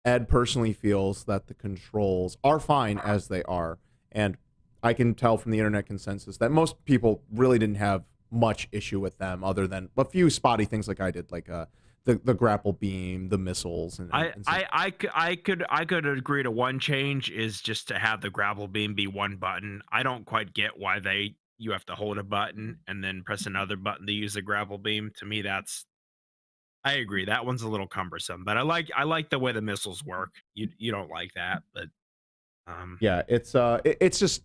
Ed personally feels that the controls are fine as they are, and I can tell from the internet consensus that most people really didn't have much issue with them, other than a few spotty things like I did, like the grapple beam, the missiles, and some, I could agree to one change is just to have the grapple beam be one button. I don't quite get why you have to hold a button and then press another button to use the grapple beam. To me, I agree. That one's a little cumbersome, but I like the way the missiles work. You don't like that, but yeah, it's just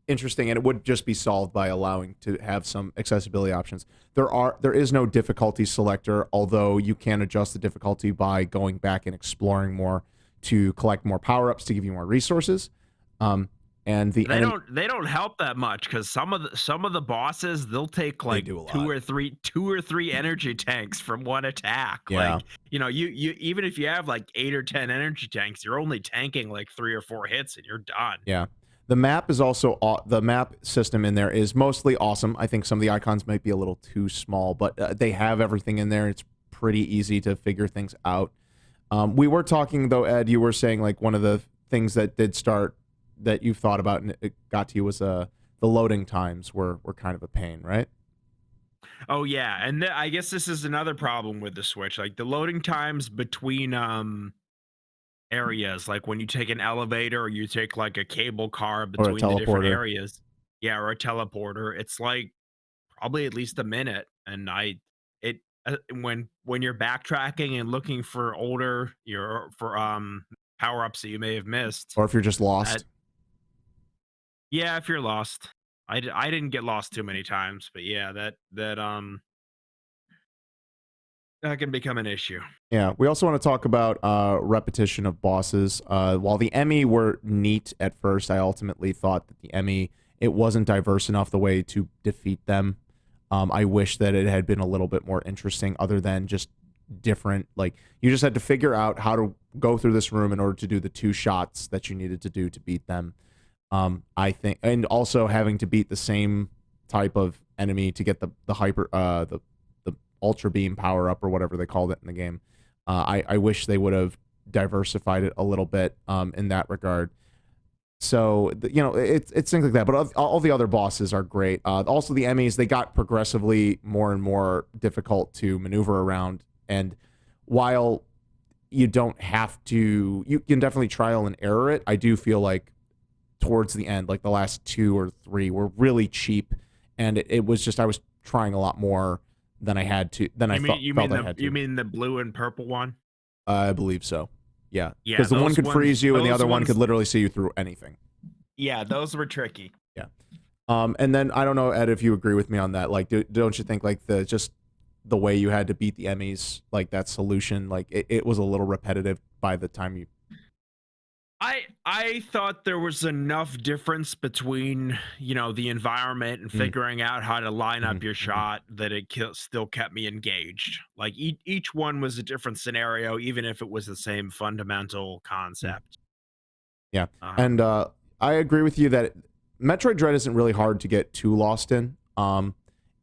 interesting, and it would just be solved by allowing to have some accessibility options. There is no difficulty selector, although you can adjust the difficulty by going back and exploring more to collect more power ups to give you more resources. Um, and the enemy, they don't help that much because some of the bosses, they'll take they like do a two lot. or three energy tanks from one attack. Yeah. Like you even if you have like 8 or 10 energy tanks, you're only tanking like 3 or 4 hits and you're done. Yeah. The map is also the map system in there is mostly awesome. I think some of the icons might be a little too small, but they have everything in there. It's pretty easy to figure things out. We were talking though, Ed. You were saying like one of the things that did start that you've thought about and it got to you was the loading times were kind of a pain, right? Oh yeah, and I guess this is another problem with the Switch. Like the loading times between areas, like when you take an elevator or you take like a cable car Or a between the different teleporter. areas, yeah, or a teleporter, it's like probably at least a minute. And it when you're backtracking and looking for power ups that you may have missed, Or if you're just that lost. yeah, if you're lost, I didn't get lost too many times, but yeah, that can become an issue. Yeah, we also want to talk about repetition of bosses. While the Emmy were neat at first, I ultimately thought that the Emmy, it wasn't diverse enough the way to defeat them. I wish that it had been a little bit more interesting, other than just different. Like you just had to figure out how to go through this room in order to do the 2 shots that you needed to do to beat them. I think, and also having to beat the same type of enemy to get the hyper the ultra beam power up or whatever they called it in the game. I wish they would have diversified it a little bit in that regard. So it's things like that. But all the other bosses are great. Also the Emmys, they got progressively more and more difficult to maneuver around. And while you don't have to, you can definitely trial and error it. I do feel like towards the end, like the last 2 or 3 were really cheap, and it was just I was trying a lot more than I had to than I You mean felt I had to. the blue and purple one? I believe so. Yeah, Yeah, because the one those could ones. freeze you, and the Those other one could ones. literally see you through anything. Yeah, those were tricky. Yeah. And then I don't know, Ed, if you agree with me on that. Like, don't you think like the way you had to beat the Emmys, like that solution, like it was a little repetitive by the time you. I thought there was enough difference between the environment and Mm. figuring out how to line up Mhm, your mhm. shot that it still kept me engaged. Like each one was a different scenario, even if it was the same fundamental concept. Yeah, and Um, I agree with you that Metroid Dread isn't really hard to get too lost in. And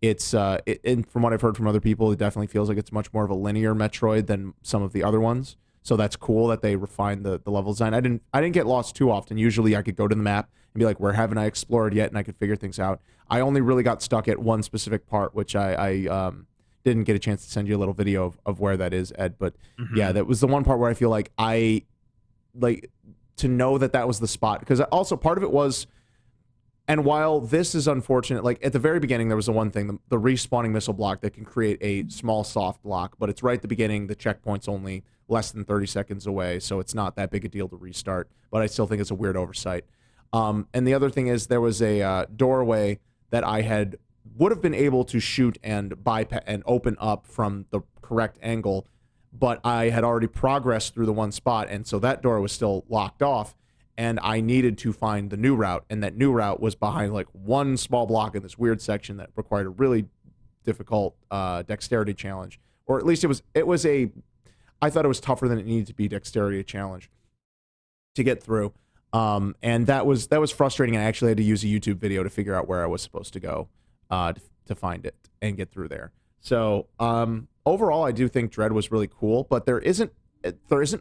from what I've heard from other people, it definitely feels like it's much more of a linear Metroid than some of the other ones. So that's cool that they refined the level design. I didn't get lost too often. Usually I could go to the map and be like, where haven't I explored yet? And I could figure things out. I only really got stuck at one specific part, which I didn't get a chance to send you a little video of where that is, Ed. But yeah, that was the one part where I feel like to know that was the spot. Because also part of it was, and while this is unfortunate, like at the very beginning, there was the one thing, the respawning missile block that can create a small soft block, but it's right at the beginning. The checkpoint's only less than 30 seconds away, so it's not that big a deal to restart, but I still think it's a weird oversight. And the other thing is there was a doorway that I would have been able to shoot and bypass and open up from the correct angle, but I had already progressed through the one spot, and so that door was still locked off. And I needed to find the new route, and that new route was behind like one small block in this weird section that required a really difficult dexterity challenge, or at least I thought it was tougher than it needed to be dexterity challenge to get through, and that was frustrating. I actually had to use a YouTube video to figure out where I was supposed to go to find it and get through there. So overall, I do think Dread was really cool, but there isn't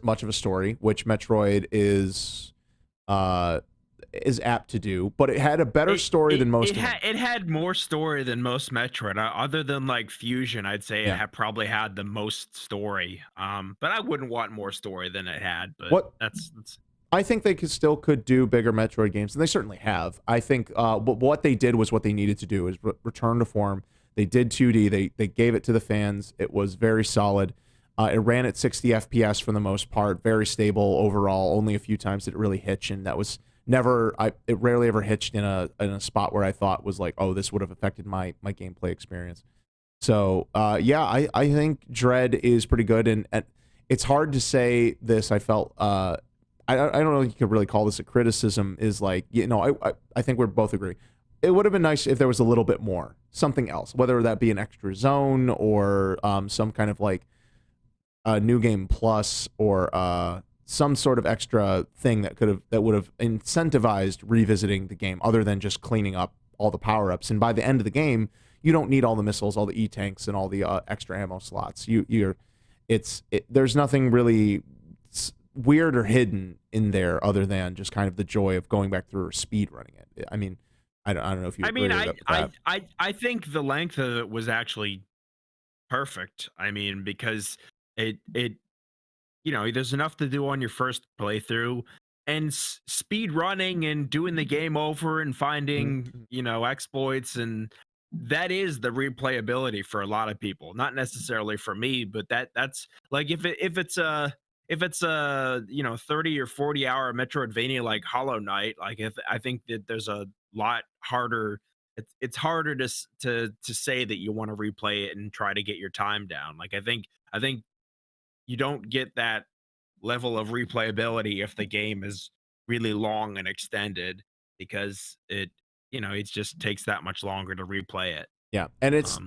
much of a story, which Metroid is apt to do, but it had a better story than most of them. It had more story than most Metroid. Other than like Fusion, I'd say it probably had the most story. But I wouldn't want more story than it had. But that's I think they could do bigger Metroid games, and they certainly have. I think what they did was what they needed to do, is return to form. They did 2D. They gave it to the fans. It was very solid. It ran at 60 FPS for the most part, very stable overall. Only a few times did it really hitch, and that was it rarely ever hitched in a spot where I thought was like, oh, this would have affected my gameplay experience. So yeah, I think Dread is pretty good, and it's hard to say this. I felt I don't know if you could really call this a criticism. Is like, I think we both agree. It would have been nice if there was a little bit more, something else, whether that be an extra zone or some kind of like a new game plus or some sort of extra thing that would have incentivized revisiting the game, other than just cleaning up all the power-ups. And by the end of the game, you don't need all the missiles, all the E-tanks, and all the extra ammo slots. There's nothing really weird or hidden in there other than just kind of the joy of going back through or speed running it. I mean, I don't know if you agree with that. I think the length of it was actually perfect. I mean, because it there's enough to do on your first playthrough, and speed running and doing the game over and finding exploits, and that is the replayability for a lot of people. Not necessarily for me, but that's like if it's a 30 or 40 hour Metroidvania like Hollow Knight, like I think that there's a lot harder. It's harder to say that you want to replay it and try to get your time down. Like I think you don't get that level of replayability if the game is really long and extended, because it just takes that much longer to replay it. Yeah, and it's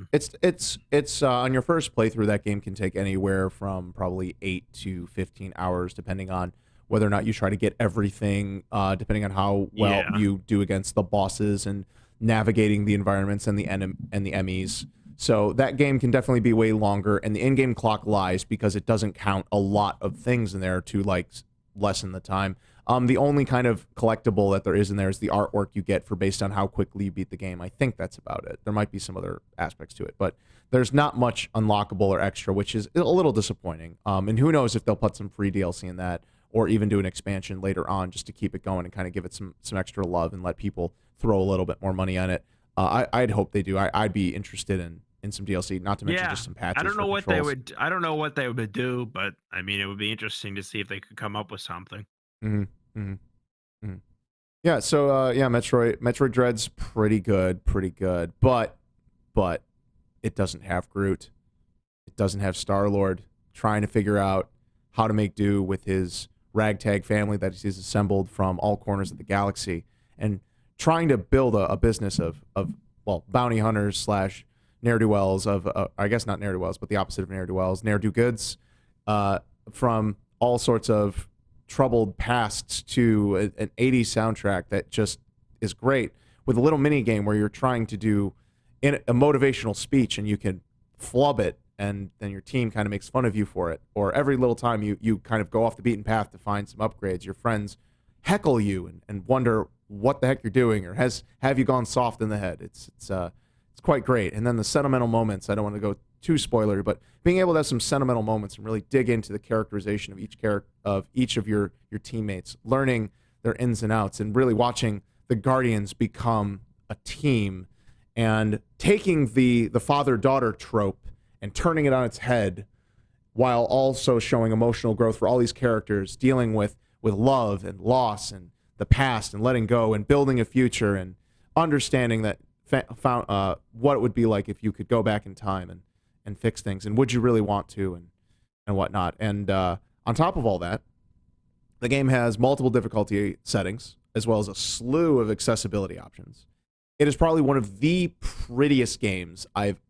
on your first playthrough, that game can take anywhere from probably 8 to 15 hours, depending on whether or not you try to get everything, depending on how well you do against the bosses and navigating the environments and the enemies. So that game can definitely be way longer, and the in-game clock lies because it doesn't count a lot of things in there to like lessen the time. The only kind of collectible that there is in there is the artwork you get based on how quickly you beat the game. I think that's about it. There might be some other aspects to it, but there's not much unlockable or extra, which is a little disappointing. And who knows if they'll put some free DLC in that, or even do an expansion later on just to keep it going and kind of give it some extra love and let people throw a little bit more money on it. I'd hope they do. I'd be interested in some DLC, not to mention just some patches. I don't know what they would do, but I mean, it would be interesting to see if they could come up with something. Yeah. So Metroid Dread's pretty good, but it doesn't have Groot. It doesn't have Star-Lord trying to figure out how to make do with his ragtag family that he's assembled from all corners of the galaxy, and trying to build a business of bounty hunters / ne'er-do-wells I guess not ne'er-do-wells, but the opposite of ne'er-do-wells, ne'er-do-goods, from all sorts of troubled pasts to an 80s soundtrack that just is great. with a little mini game where you're trying to do a motivational speech and you can flub it, and then your team kind of makes fun of you for it. Or every little time you kind of go off the beaten path to find some upgrades, your friends heckle you and wonder what the heck you're doing, or have you gone soft in the head. It's quite great. And then the sentimental moments, I don't want to go too spoilery, but being able to have some sentimental moments and really dig into the characterization of each of your teammates, learning their ins and outs, and really watching the Guardians become a team, and taking the father-daughter trope and turning it on its head, while also showing emotional growth for all these characters, dealing with love and loss and the past and letting go and building a future, and understanding that what it would be like if you could go back in time and fix things, and would you really want to, and whatnot. And on top of all that, the game has multiple difficulty settings as well as a slew of accessibility options. It is probably one of the prettiest games I've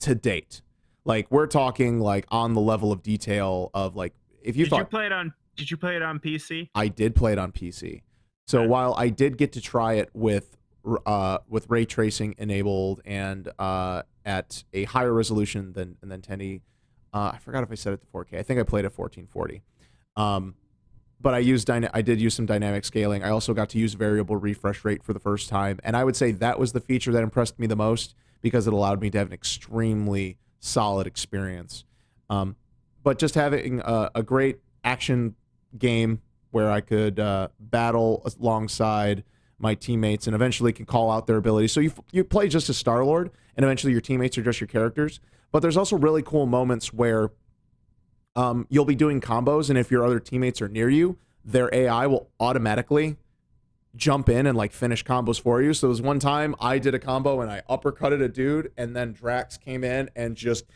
to date. Like, we're talking like on the level of detail of like, if you Did you play it on PC? I did play it on PC. So while I did get to try it with ray tracing enabled and at a higher resolution than 1080, I forgot if I set it to 4K. I think I played at 1440. But I did use some dynamic scaling. I also got to use variable refresh rate for the first time, and I would say that was the feature that impressed me the most, because it allowed me to have an extremely solid experience. But just having a great action game where I could battle alongside my teammates and eventually can call out their abilities. So you play just as Star-Lord, and eventually your teammates are just your characters. But there's also really cool moments where you'll be doing combos, and if your other teammates are near you, their AI will automatically jump in and like finish combos for you. So there was one time I did a combo and I uppercutted a dude, and then Drax came in and just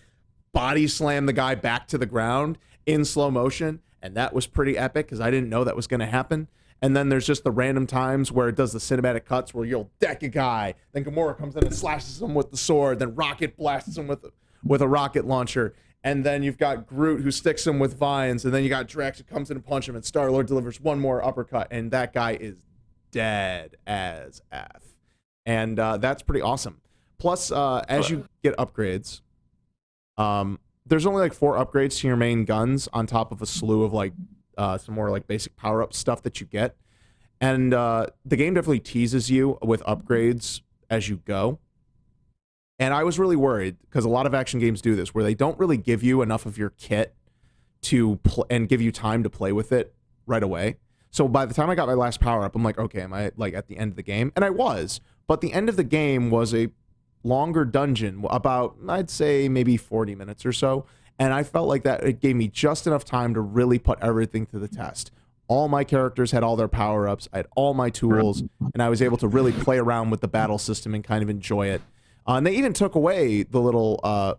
body slammed the guy back to the ground in slow motion, and that was pretty epic because I didn't know that was going to happen. And then there's just the random times where it does the cinematic cuts where you'll deck a guy, then Gamora comes in and slashes him with the sword, then Rocket blasts him with a rocket launcher, and then you've got Groot who sticks him with vines, and then you got Drax who comes in and punches him, and Star-Lord delivers one more uppercut, and that guy is dead as F. And that's pretty awesome. Plus, as you get upgrades, there's only like 4 upgrades to your main guns on top of a slew of like some more like basic power-up stuff that you get. And the game definitely teases you with upgrades as you go. And I was really worried because a lot of action games do this, where they don't really give you enough of your kit to and give you time to play with it right away. So by the time I got my last power-up, I'm like, okay, am I like at the end of the game? And I was, but the end of the game was a longer dungeon, about, I'd say maybe 40 minutes or so. And I felt like that it gave me just enough time to really put everything to the test. All my characters had all their power-ups, I had all my tools, and I was able to really play around with the battle system and kind of enjoy it. And they even took away the little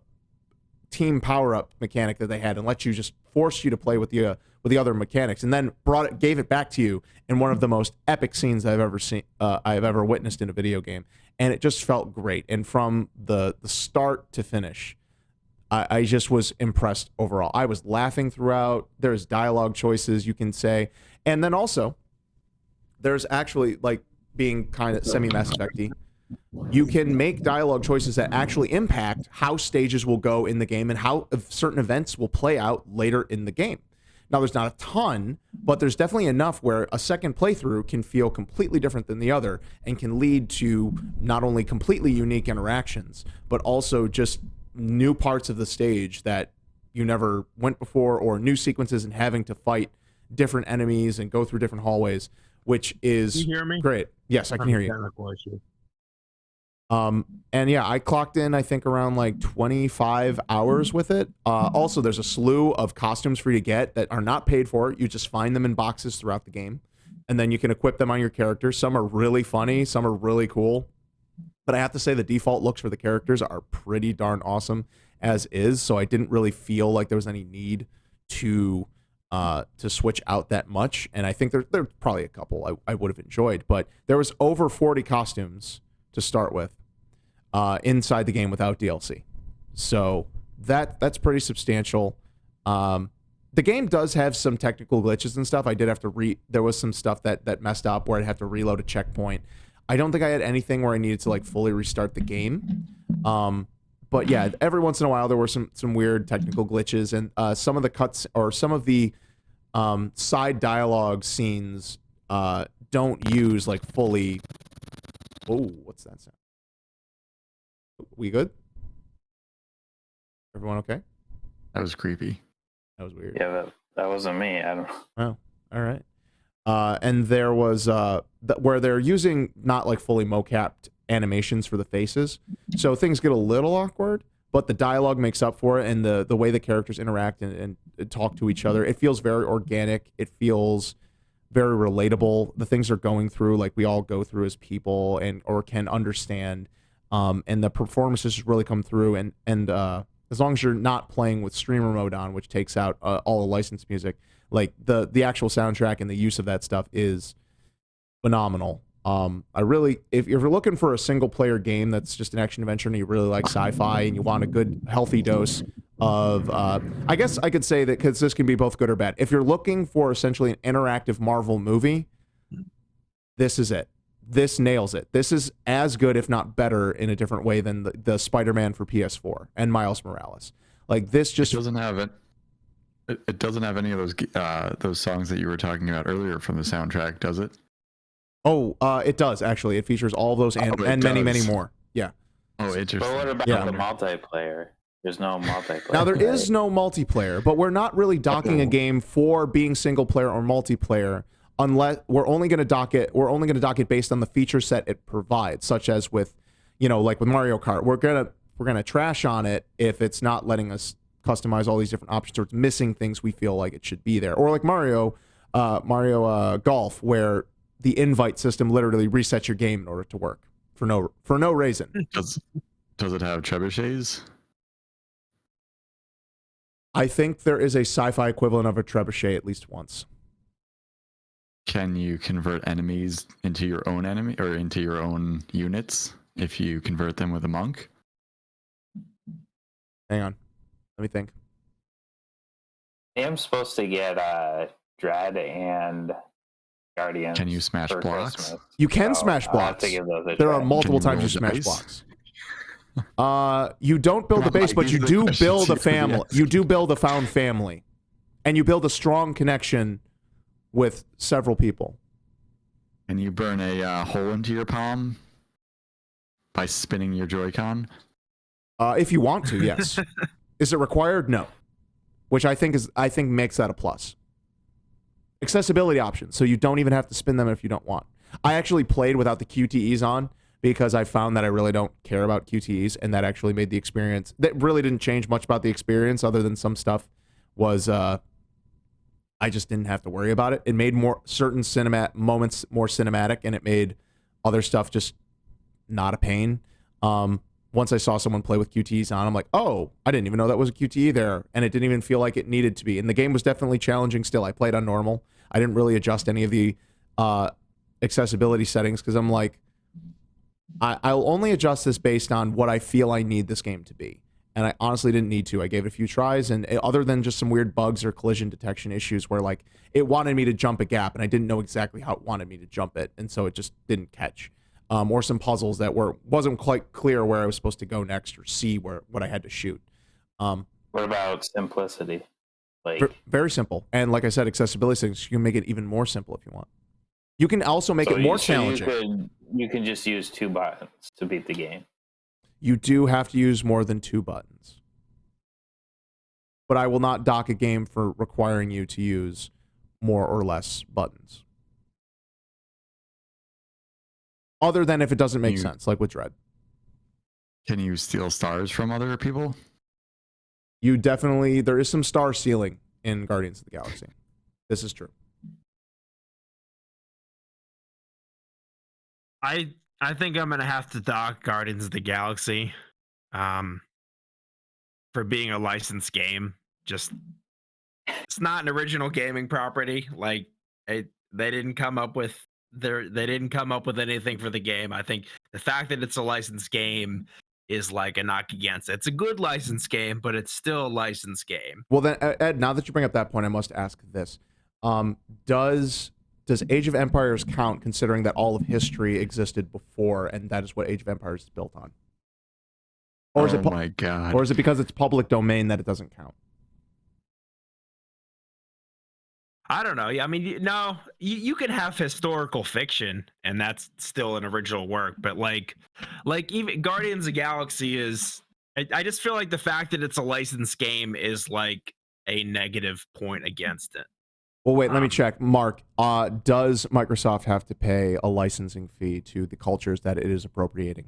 team power-up mechanic that they had and let you just force you to play with the other mechanics, and then gave it back to you in one of the most epic scenes I've ever witnessed in a video game. And it just felt great. And from the start to finish, I just was impressed overall. I was laughing throughout. There's dialogue choices you can say. And then also, there's actually, like, being kind of semi-Mass Effect-y, you can make dialogue choices that actually impact how stages will go in the game and how certain events will play out later in the game. Now, there's not a ton, but there's definitely enough where a second playthrough can feel completely different than the other and can lead to not only completely unique interactions, but also just new parts of the stage that you never went before, or new sequences and having to fight different enemies and go through different hallways, which is Can you hear me? great. Yes, I can hear you. Technical issue. And yeah, I clocked in, I think, around like 25 hours with it. Also, there's a slew of costumes for you to get that are not paid for. You just find them in boxes throughout the game, and then you can equip them on your characters. Some are really funny, some are really cool. But I have to say the default looks for the characters are pretty darn awesome as is, so I didn't really feel like there was any need to switch out that much. And I think there's probably a couple I would have enjoyed, but there was over 40 costumes to start with inside the game without DLC. So that's pretty substantial. The game does have some technical glitches and stuff. I did have to there was some stuff that messed up where I'd have to reload a checkpoint. I don't think I had anything where I needed to like fully restart the game. But yeah, every once in a while there were some weird technical glitches, and some of the cuts or some of the side dialogue scenes don't use like fully. Oh, what's that sound? We good? Everyone okay? That was creepy. That was weird. Yeah, that wasn't me. I don't. Oh, all right. And there was where they're using not like fully mocapped animations for the faces, so things get a little awkward, but the dialogue makes up for it, and the way the characters interact and talk to each other, it feels very organic. It feels very relatable. The things they're going through, like we all go through as people, and or can understand. And the performances really come through, and as long as you're not playing with streamer mode on, which takes out all the licensed music, like the actual soundtrack and the use of that stuff is phenomenal. I really, if you're looking for a single player game that's just an action adventure and you really like sci-fi and you want a good healthy dose of, I guess I could say that because this can be both good or bad. If you're looking for essentially an interactive Marvel movie, this is it. This nails it. This is as good, if not better, in a different way than the Spider-Man for PS4 and Miles Morales. Like this just doesn't have it. It doesn't have any of those songs that you were talking about earlier from the soundtrack, does it? Oh, it does actually. It features all of those and many more. Yeah. Oh, interesting. But what about the multiplayer? There's no multiplayer. Now there is no multiplayer, but we're not really docking a game for being single player or multiplayer, unless we're only going to dock it based on the feature set it provides, such as with, like with Mario Kart, we're gonna trash on it if it's not letting us customize all these different options, or it's missing things we feel like it should be there, or like Mario Golf, where the invite system literally resets your game in order to work for no reason. Does it have trebuchets? I think there is a sci-fi equivalent of a trebuchet at least once. Can you convert enemies into your own enemy or into your own units if you convert them with a monk? Hang on, let me think. I am supposed to get Dread and Guardians. Can you smash blocks? Christmas. You can smash blocks. There are multiple times you smash blocks. You don't build a base, but you do build a family. You do build a found family, and you build a strong connection with several people. Can you burn a hole into your palm by spinning your Joy-Con? If you want to, yes. Is it required? No. Which I think makes that a plus. Accessibility options, so you don't even have to spin them if you don't want. I actually played without the QTEs on because I found that I really don't care about QTEs, and that actually made the experience. That really didn't change much about the experience, other than some stuff was I just didn't have to worry about it. It made certain moments more cinematic, and it made other stuff just not a pain. Once I saw someone play with QTEs on, I'm like, oh, I didn't even know that was a QTE there, and it didn't even feel like it needed to be. And the game was definitely challenging still. I played on normal. I didn't really adjust any of the accessibility settings because I'm like, I'll only adjust this based on what I feel I need this game to be. And I honestly didn't need to. I gave it a few tries, and other than just some weird bugs or collision detection issues where like it wanted me to jump a gap, and I didn't know exactly how it wanted me to jump it, and so it just didn't catch. Or some puzzles that wasn't quite clear where I was supposed to go next or see what I had to shoot. What about simplicity? Like very simple, and like I said, accessibility settings. You can make it even more simple if you want. You can also make it more challenging. You can just use 2 buttons to beat the game. You do have to use more than 2 buttons. But I will not dock a game for requiring you to use more or less buttons. Other than if it doesn't make sense, like with Dread. Can you steal stars from other people? There is some star stealing in Guardians of the Galaxy. This is true. I think I'm gonna have to dock Guardians of the Galaxy, for being a licensed game. Just it's not an original gaming property. Like they didn't come up with anything for the game. I think the fact that it's a licensed game is like a knock against it. It's a good licensed game, but it's still a licensed game. Well then, Ed, now that you bring up that point, I must ask this: does does Age of Empires count, considering that all of history existed before, and that is what Age of Empires is built on? Or is oh my god. or is it because it's public domain that it doesn't count? I don't know. I mean, no, you can have historical fiction, and that's still an original work. But like even Guardians of the Galaxy is. I just feel like the fact that it's a licensed game is like a negative point against it. Well, wait, let me check. Mark, does Microsoft have to pay a licensing fee to the cultures that it is appropriating?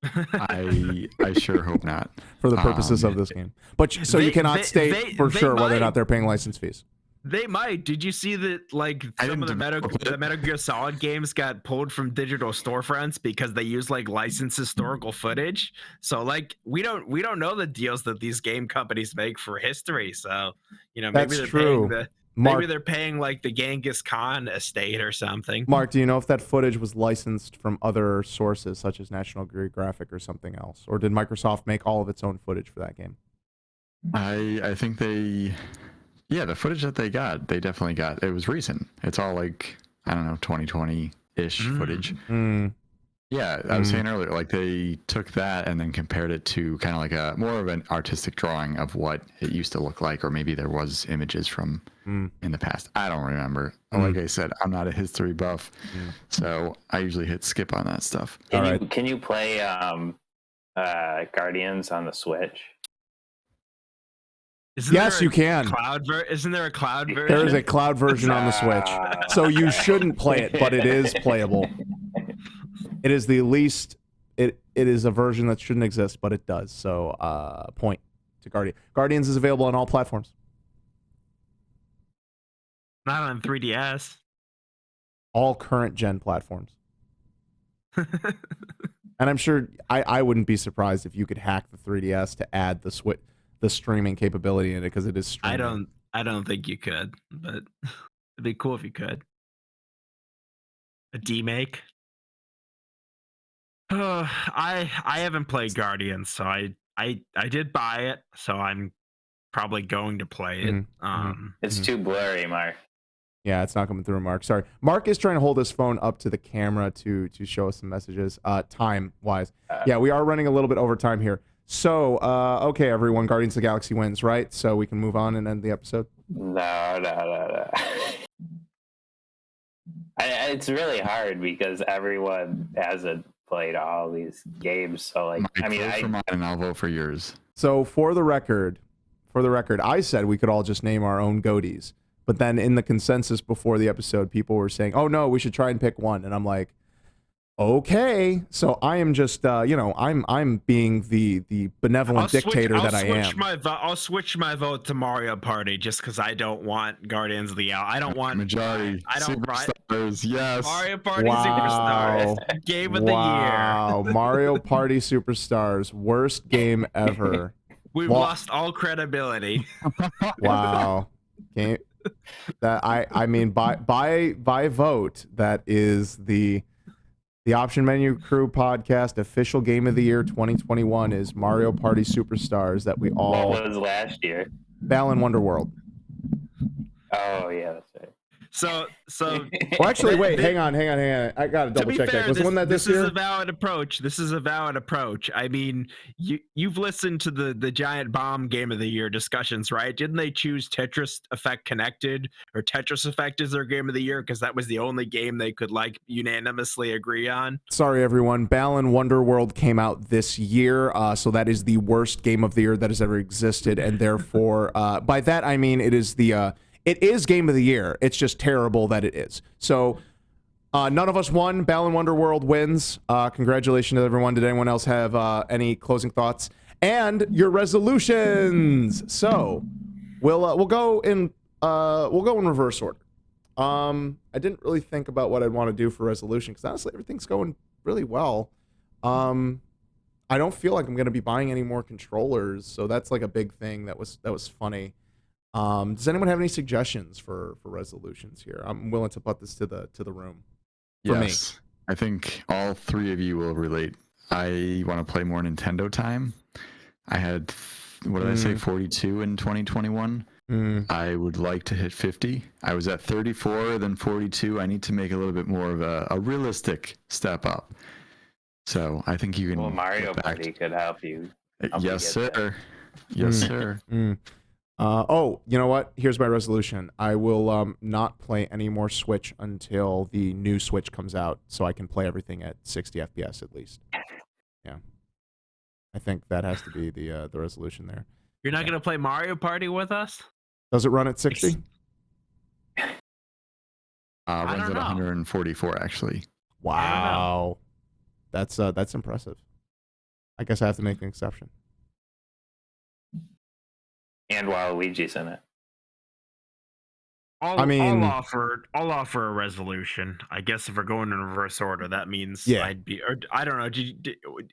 I sure hope not. For the purposes of this game. But so you cannot state for sure whether or not they're paying license fees. They might. Did you see that like some of the Metal Gear Solid games got pulled from digital storefronts because they use like licensed historical footage? So like we don't know the deals that these game companies make for history. So, you know, maybe That's they're true. paying Mark, maybe they're paying like the Genghis Khan estate or something. Mark, do you know if that footage was licensed from other sources such as National Geographic or something else? Or did Microsoft make all of its own footage for that game? I think the footage that they definitely got. It was recent. It's all like, I don't know, 2020-ish footage. Yeah, I was saying earlier, like they took that and then compared it to kind of like a more of an artistic drawing of what it used to look like, or maybe there was images from in the past. I don't remember. Like I said, I'm not a history buff, so I usually hit skip on that stuff. Can you play Guardians on the Switch? Yes, you can. Isn't there a cloud version? There is a cloud version on the Switch. So you shouldn't play it, but it is playable. It is the least. It is a version that shouldn't exist, but it does. So, point to Guardians is available on all platforms. Not on 3DS. All current gen platforms. And I'm sure I wouldn't be surprised if you could hack the 3DS to add the streaming capability in it, because it is streaming. I don't think you could, but it'd be cool if you could. A demake. I haven't played Guardians, so I did buy it, so I'm probably going to play it. It's too blurry, Mark. Yeah, it's not coming through, Mark. Sorry. Mark is trying to hold his phone up to the camera to show us some messages, time-wise. Yeah, we are running a little bit over time here. So, okay, everyone, Guardians of the Galaxy wins, right? So we can move on and end the episode? No. It's really hard because everyone hasn't played all these games. So, like, vote for mine and I'll vote for yours. So, for the record, I said we could all just name our own GOTYs. But then in the consensus before the episode, people were saying, oh, no, we should try and pick one. And I'm like, okay. So I am just, I'm being the benevolent dictator that I am. I'll switch my vote to Mario Party just because I don't want Guardians of the Galaxy. I don't want majority. I don't Superstars, yes. Mario Party Superstars. Game of the year. Mario Party Superstars, worst game ever. We've lost all credibility. Wow. Game that I mean by vote, that is the Option Menu Crew podcast official game of the year 2021 is Mario Party Superstars, that we all. What was last year? Balan Wonderworld. Oh yeah, that's right. So well, actually, wait, hang on. I gotta double check that. Was the one that this year? Is a valid approach. This is a valid approach. I mean, you've listened to the Giant Bomb Game of the Year discussions, right? Didn't they choose Tetris Effect Connected or Tetris Effect as their Game of the Year because that was the only game they could like unanimously agree on? Sorry, everyone. Balan Wonderworld came out this year, so that is the worst Game of the Year that has ever existed, and therefore, by that I mean it is the. It is Game of the Year. It's just terrible that it is. So none of us won. Balan Wonderworld wins. Congratulations to everyone. Did anyone else have any closing thoughts? And your resolutions. So we'll go in reverse order. I didn't really think about what I'd want to do for resolution because honestly everything's going really well. I don't feel like I'm going to be buying any more controllers, so that's like a big thing that was funny. Does anyone have any suggestions for resolutions here? I'm willing to put this to the room. Yes, me. I think all three of you will relate. I want to play more Nintendo time. I had, what did I say, 42 in 2021. I would like to hit 50. I was at 34, then 42. I need to make a little bit more of a realistic step up. So I think you can. Well, Mario get back Party could help you. Yes, get sir. Yes, sir. Oh, you know what? Here's my resolution. I will not play any more Switch until the new Switch comes out, so I can play everything at 60 FPS at least. Yeah, I think that has to be the resolution there. You're not gonna play Mario Party with us? Does it run at 60? Runs don't at know. 144 actually. Wow, that's impressive. I guess I have to make an exception. And Waluigi's in it. I'll offer a resolution. I guess if we're going in reverse order, that means Yeah. I'd be. Or I don't know.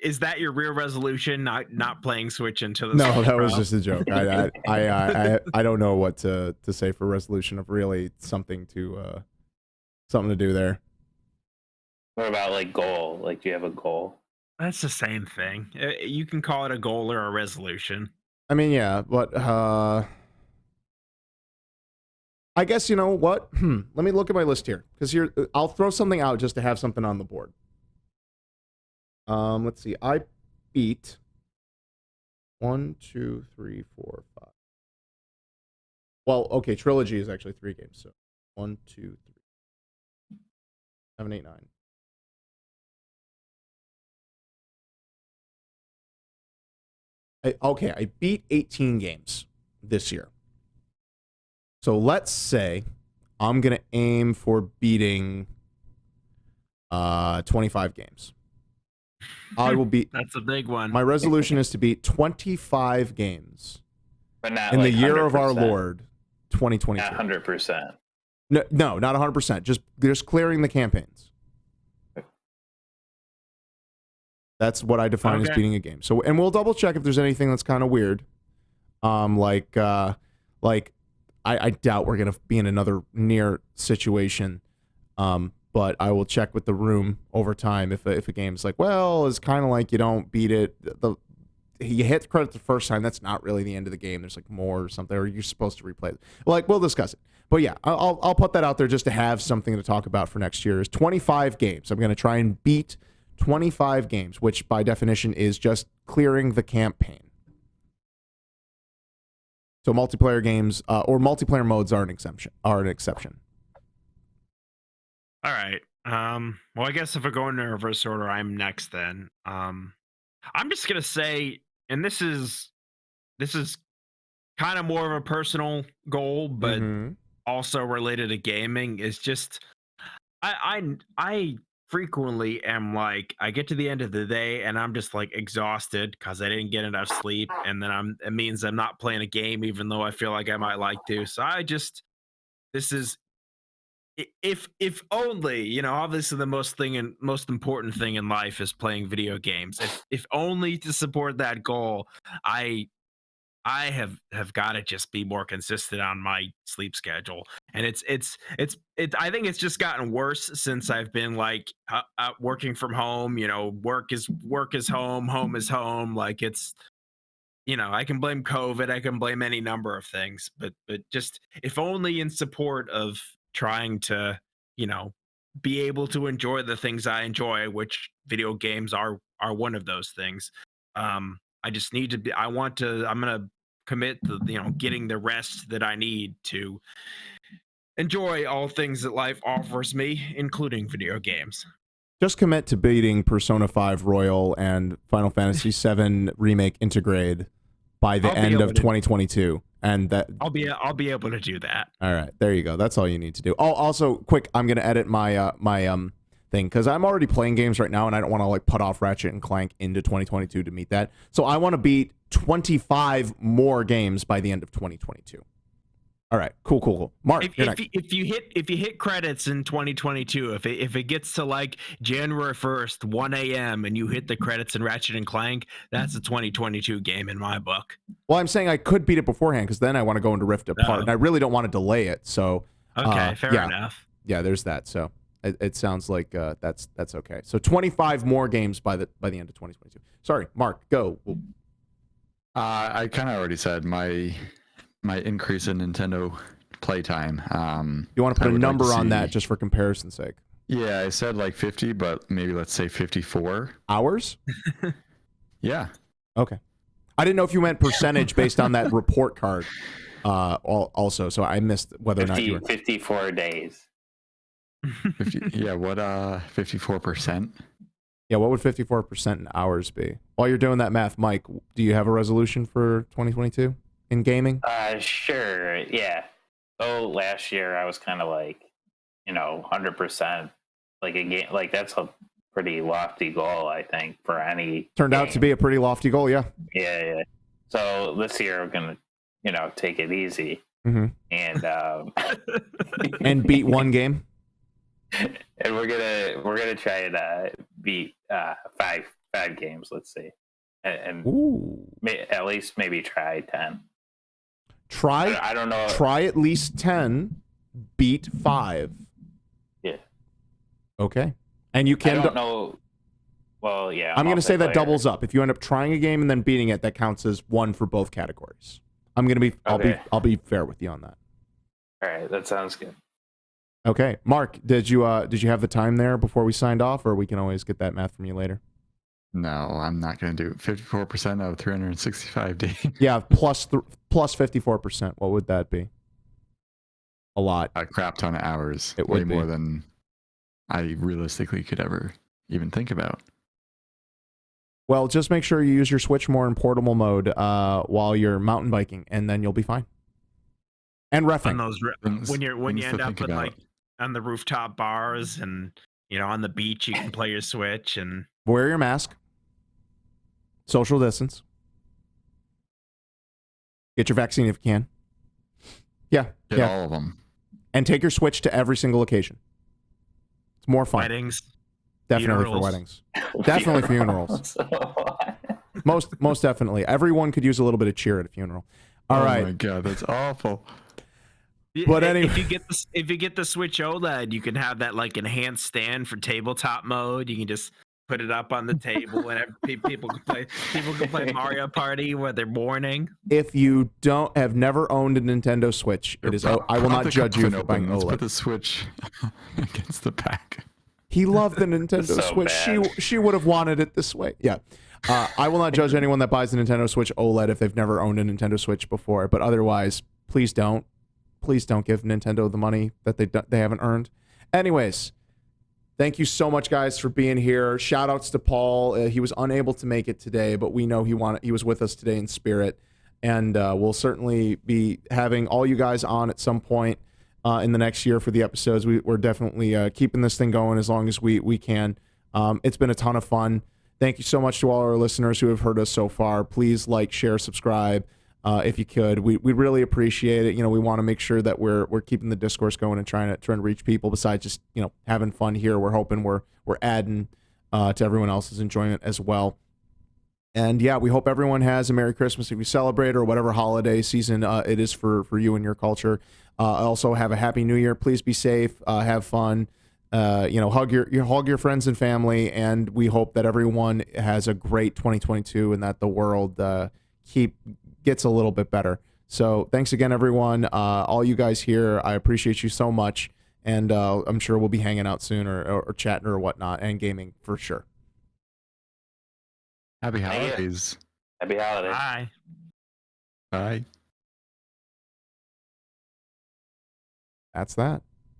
Is that your real resolution? Not playing Switch until the No, Switch that was Pro? just a joke. I don't know what to say for resolution of really something to do there. What about like goal? Like, do you have a goal? That's the same thing. You can call it a goal or a resolution. I mean, yeah, but I guess you know what? Let me look at my list here because here I'll throw something out just to have something on the board. Let's see. I beat 1, 2, 3, 4, 5. Well, okay, trilogy is actually 3 games. So 1, 2, 3, 7, 8, 9. I beat 18 games this year. So let's say I'm going to aim for beating 25 games. I will beat. That's a big one. My resolution is to beat 25 games But not in like the year of our 100%. Lord, 2022. Not 100%. No, not 100%. Just clearing the campaigns. That's what I define as beating a game. So, and we'll double check if there's anything that's kind of weird. Like I doubt we're gonna be in another near situation. But I will check with the room over time if a game's like, well, it's kind of like you don't beat it. You hit the credit the first time. That's not really the end of the game. There's like more or something, or you're supposed to replay it. Like, we'll discuss it. But yeah, I'll put that out there just to have something to talk about for next year. Is 25 games. I'm gonna try and beat 25 games, which by definition is just clearing the campaign. So multiplayer games or multiplayer modes are an exception. All right. Well, I guess if we're going in reverse order, I'm next then. I'm just gonna say, and this is kind of more of a personal goal, but also related to gaming. Is just I frequently am like, I get to the end of the day and I'm just like exhausted because I didn't get enough sleep, and then it means I'm not playing a game even though I feel like I might like to. So this is, if only, you know, obviously the most important thing in life is playing video games. If only to support that goal, I have got to just be more consistent on my sleep schedule. And it's I think it's just gotten worse since I've been like working from home. You know, work is home is home. Like, it's, you know, I can blame COVID, I can blame any number of things, but just, if only in support of trying to, you know, be able to enjoy the things I enjoy, which video games are one of those things. I just need to be, I'm gonna commit to, you know, getting the rest that I need to enjoy all things that life offers me, including video games. Just commit to beating Persona 5 Royal and Final Fantasy 7 Remake Intergrade by the end of 2022, and that I'll be able to do that. All right, there you go. That's all you need to do. Oh, also, quick, I'm gonna edit my thing because I'm already playing games right now, and I don't want to like put off Ratchet and Clank into 2022 to meet that. So I want to beat 25 more games by the end of 2022. All right, cool. Mark, if you hit credits in 2022, if it gets to like January 1st, 1 a.m. and you hit the credits in Ratchet and Clank, that's a 2022 game in my book. Well, I'm saying I could beat it beforehand because then I want to go into Rift Apart, and I really don't want to delay it. So okay, fair enough. Yeah, there's that. So it sounds like that's okay. So 25 more games by the end of 2022. Sorry, Mark, go. I kind of already said might increase in Nintendo playtime. You want to put I a would like number to on see- that just for comparison's sake. Yeah, I said like 50, but maybe let's say 54. Hours? Yeah. Okay. I didn't know if you meant percentage based on that report card. Also, so I missed whether or not you were 54 days. 50, yeah, what 54%? Yeah, what would 54% in hours be? While you're doing that math, Mike, do you have a resolution for 2022 in gaming? Sure, yeah. So last year I was kind of like, 100%. Like a game, like that's a pretty lofty goal, I think, for any. Turned out to be a pretty lofty goal, yeah. Yeah. So this year we're gonna, take it easy Mm-hmm. and And beat one game. and we're gonna try and beat five games. Let's see, and Ooh. at least maybe try 10. Try. I don't know. Try at least 10. Beat 5. Yeah. Okay. And you can. I don't know. Well, yeah. I'm going to say that multiplayer. doubles up. If you end up trying a game and then beating it, that counts as 1 for both categories. I'm going to be. Okay. I'll be fair with you on that. All right, that sounds good. Okay, Mark, did you have the time there before we signed off, or we can always get that math from you later? No, I'm not going to do it. 54% of 365 days. Yeah, plus 54%. What would that be? A lot. A crap ton of hours. It Way would be. more than I realistically could ever even think about. Well, just make sure you use your Switch more in portable mode while you're mountain biking, and then you'll be fine. And On reffing. those Things- when you things to end up think with about. like on the rooftop bars and on the beach, you can play your Switch and Wear your mask. Social distance. Get your vaccine if you can. Yeah, Get yeah. all of them. And take your Switch to every single occasion. It's more fun. weddings. Definitely for funerals. weddings. Definitely funerals. Most definitely. Everyone could use a little bit of cheer at a funeral. All right. Oh my god, that's awful. But anyway, if you get the Switch OLED, you can have that like enhanced stand for tabletop mode. You can just put it up on the table and people can play. People can play Mario Party while they're mourning. If you have never owned a Nintendo Switch, it is. I will not judge you for buying Let's put OLED. the Switch against the back. He loved the Nintendo So Switch. bad. She would have wanted it this way. Yeah. I will not judge anyone that buys the Nintendo Switch OLED if they've never owned a Nintendo Switch before. But otherwise, please don't. Please don't give Nintendo the money that they haven't earned. Anyways, thank you so much, guys, for being here. Shout outs to Paul. He was unable to make it today, but we know he was with us today in spirit. And we'll certainly be having all you guys on at some point in the next year for the episodes. We're definitely keeping this thing going as long as we can. It's been a ton of fun. Thank you so much to all our listeners who have heard us so far. Please like, share, subscribe if you could. We really appreciate it. We want to make sure that we're keeping the discourse going and trying to reach people besides just having fun here. We're hoping we're adding to everyone else's enjoyment as well. And yeah, we hope everyone has a Merry Christmas if you celebrate, or whatever holiday season it is for you and your culture. Also have a Happy New Year. Please be safe. Have fun. Hug your friends and family, and we hope that everyone has a great 2022 and that the world gets a little bit better. So thanks again, everyone. All you guys here, I appreciate you so much, and I'm sure we'll be hanging out soon or chatting or whatnot, and gaming for sure. Happy Thank you. holidays. Happy holidays. Bye. Bye. That's that.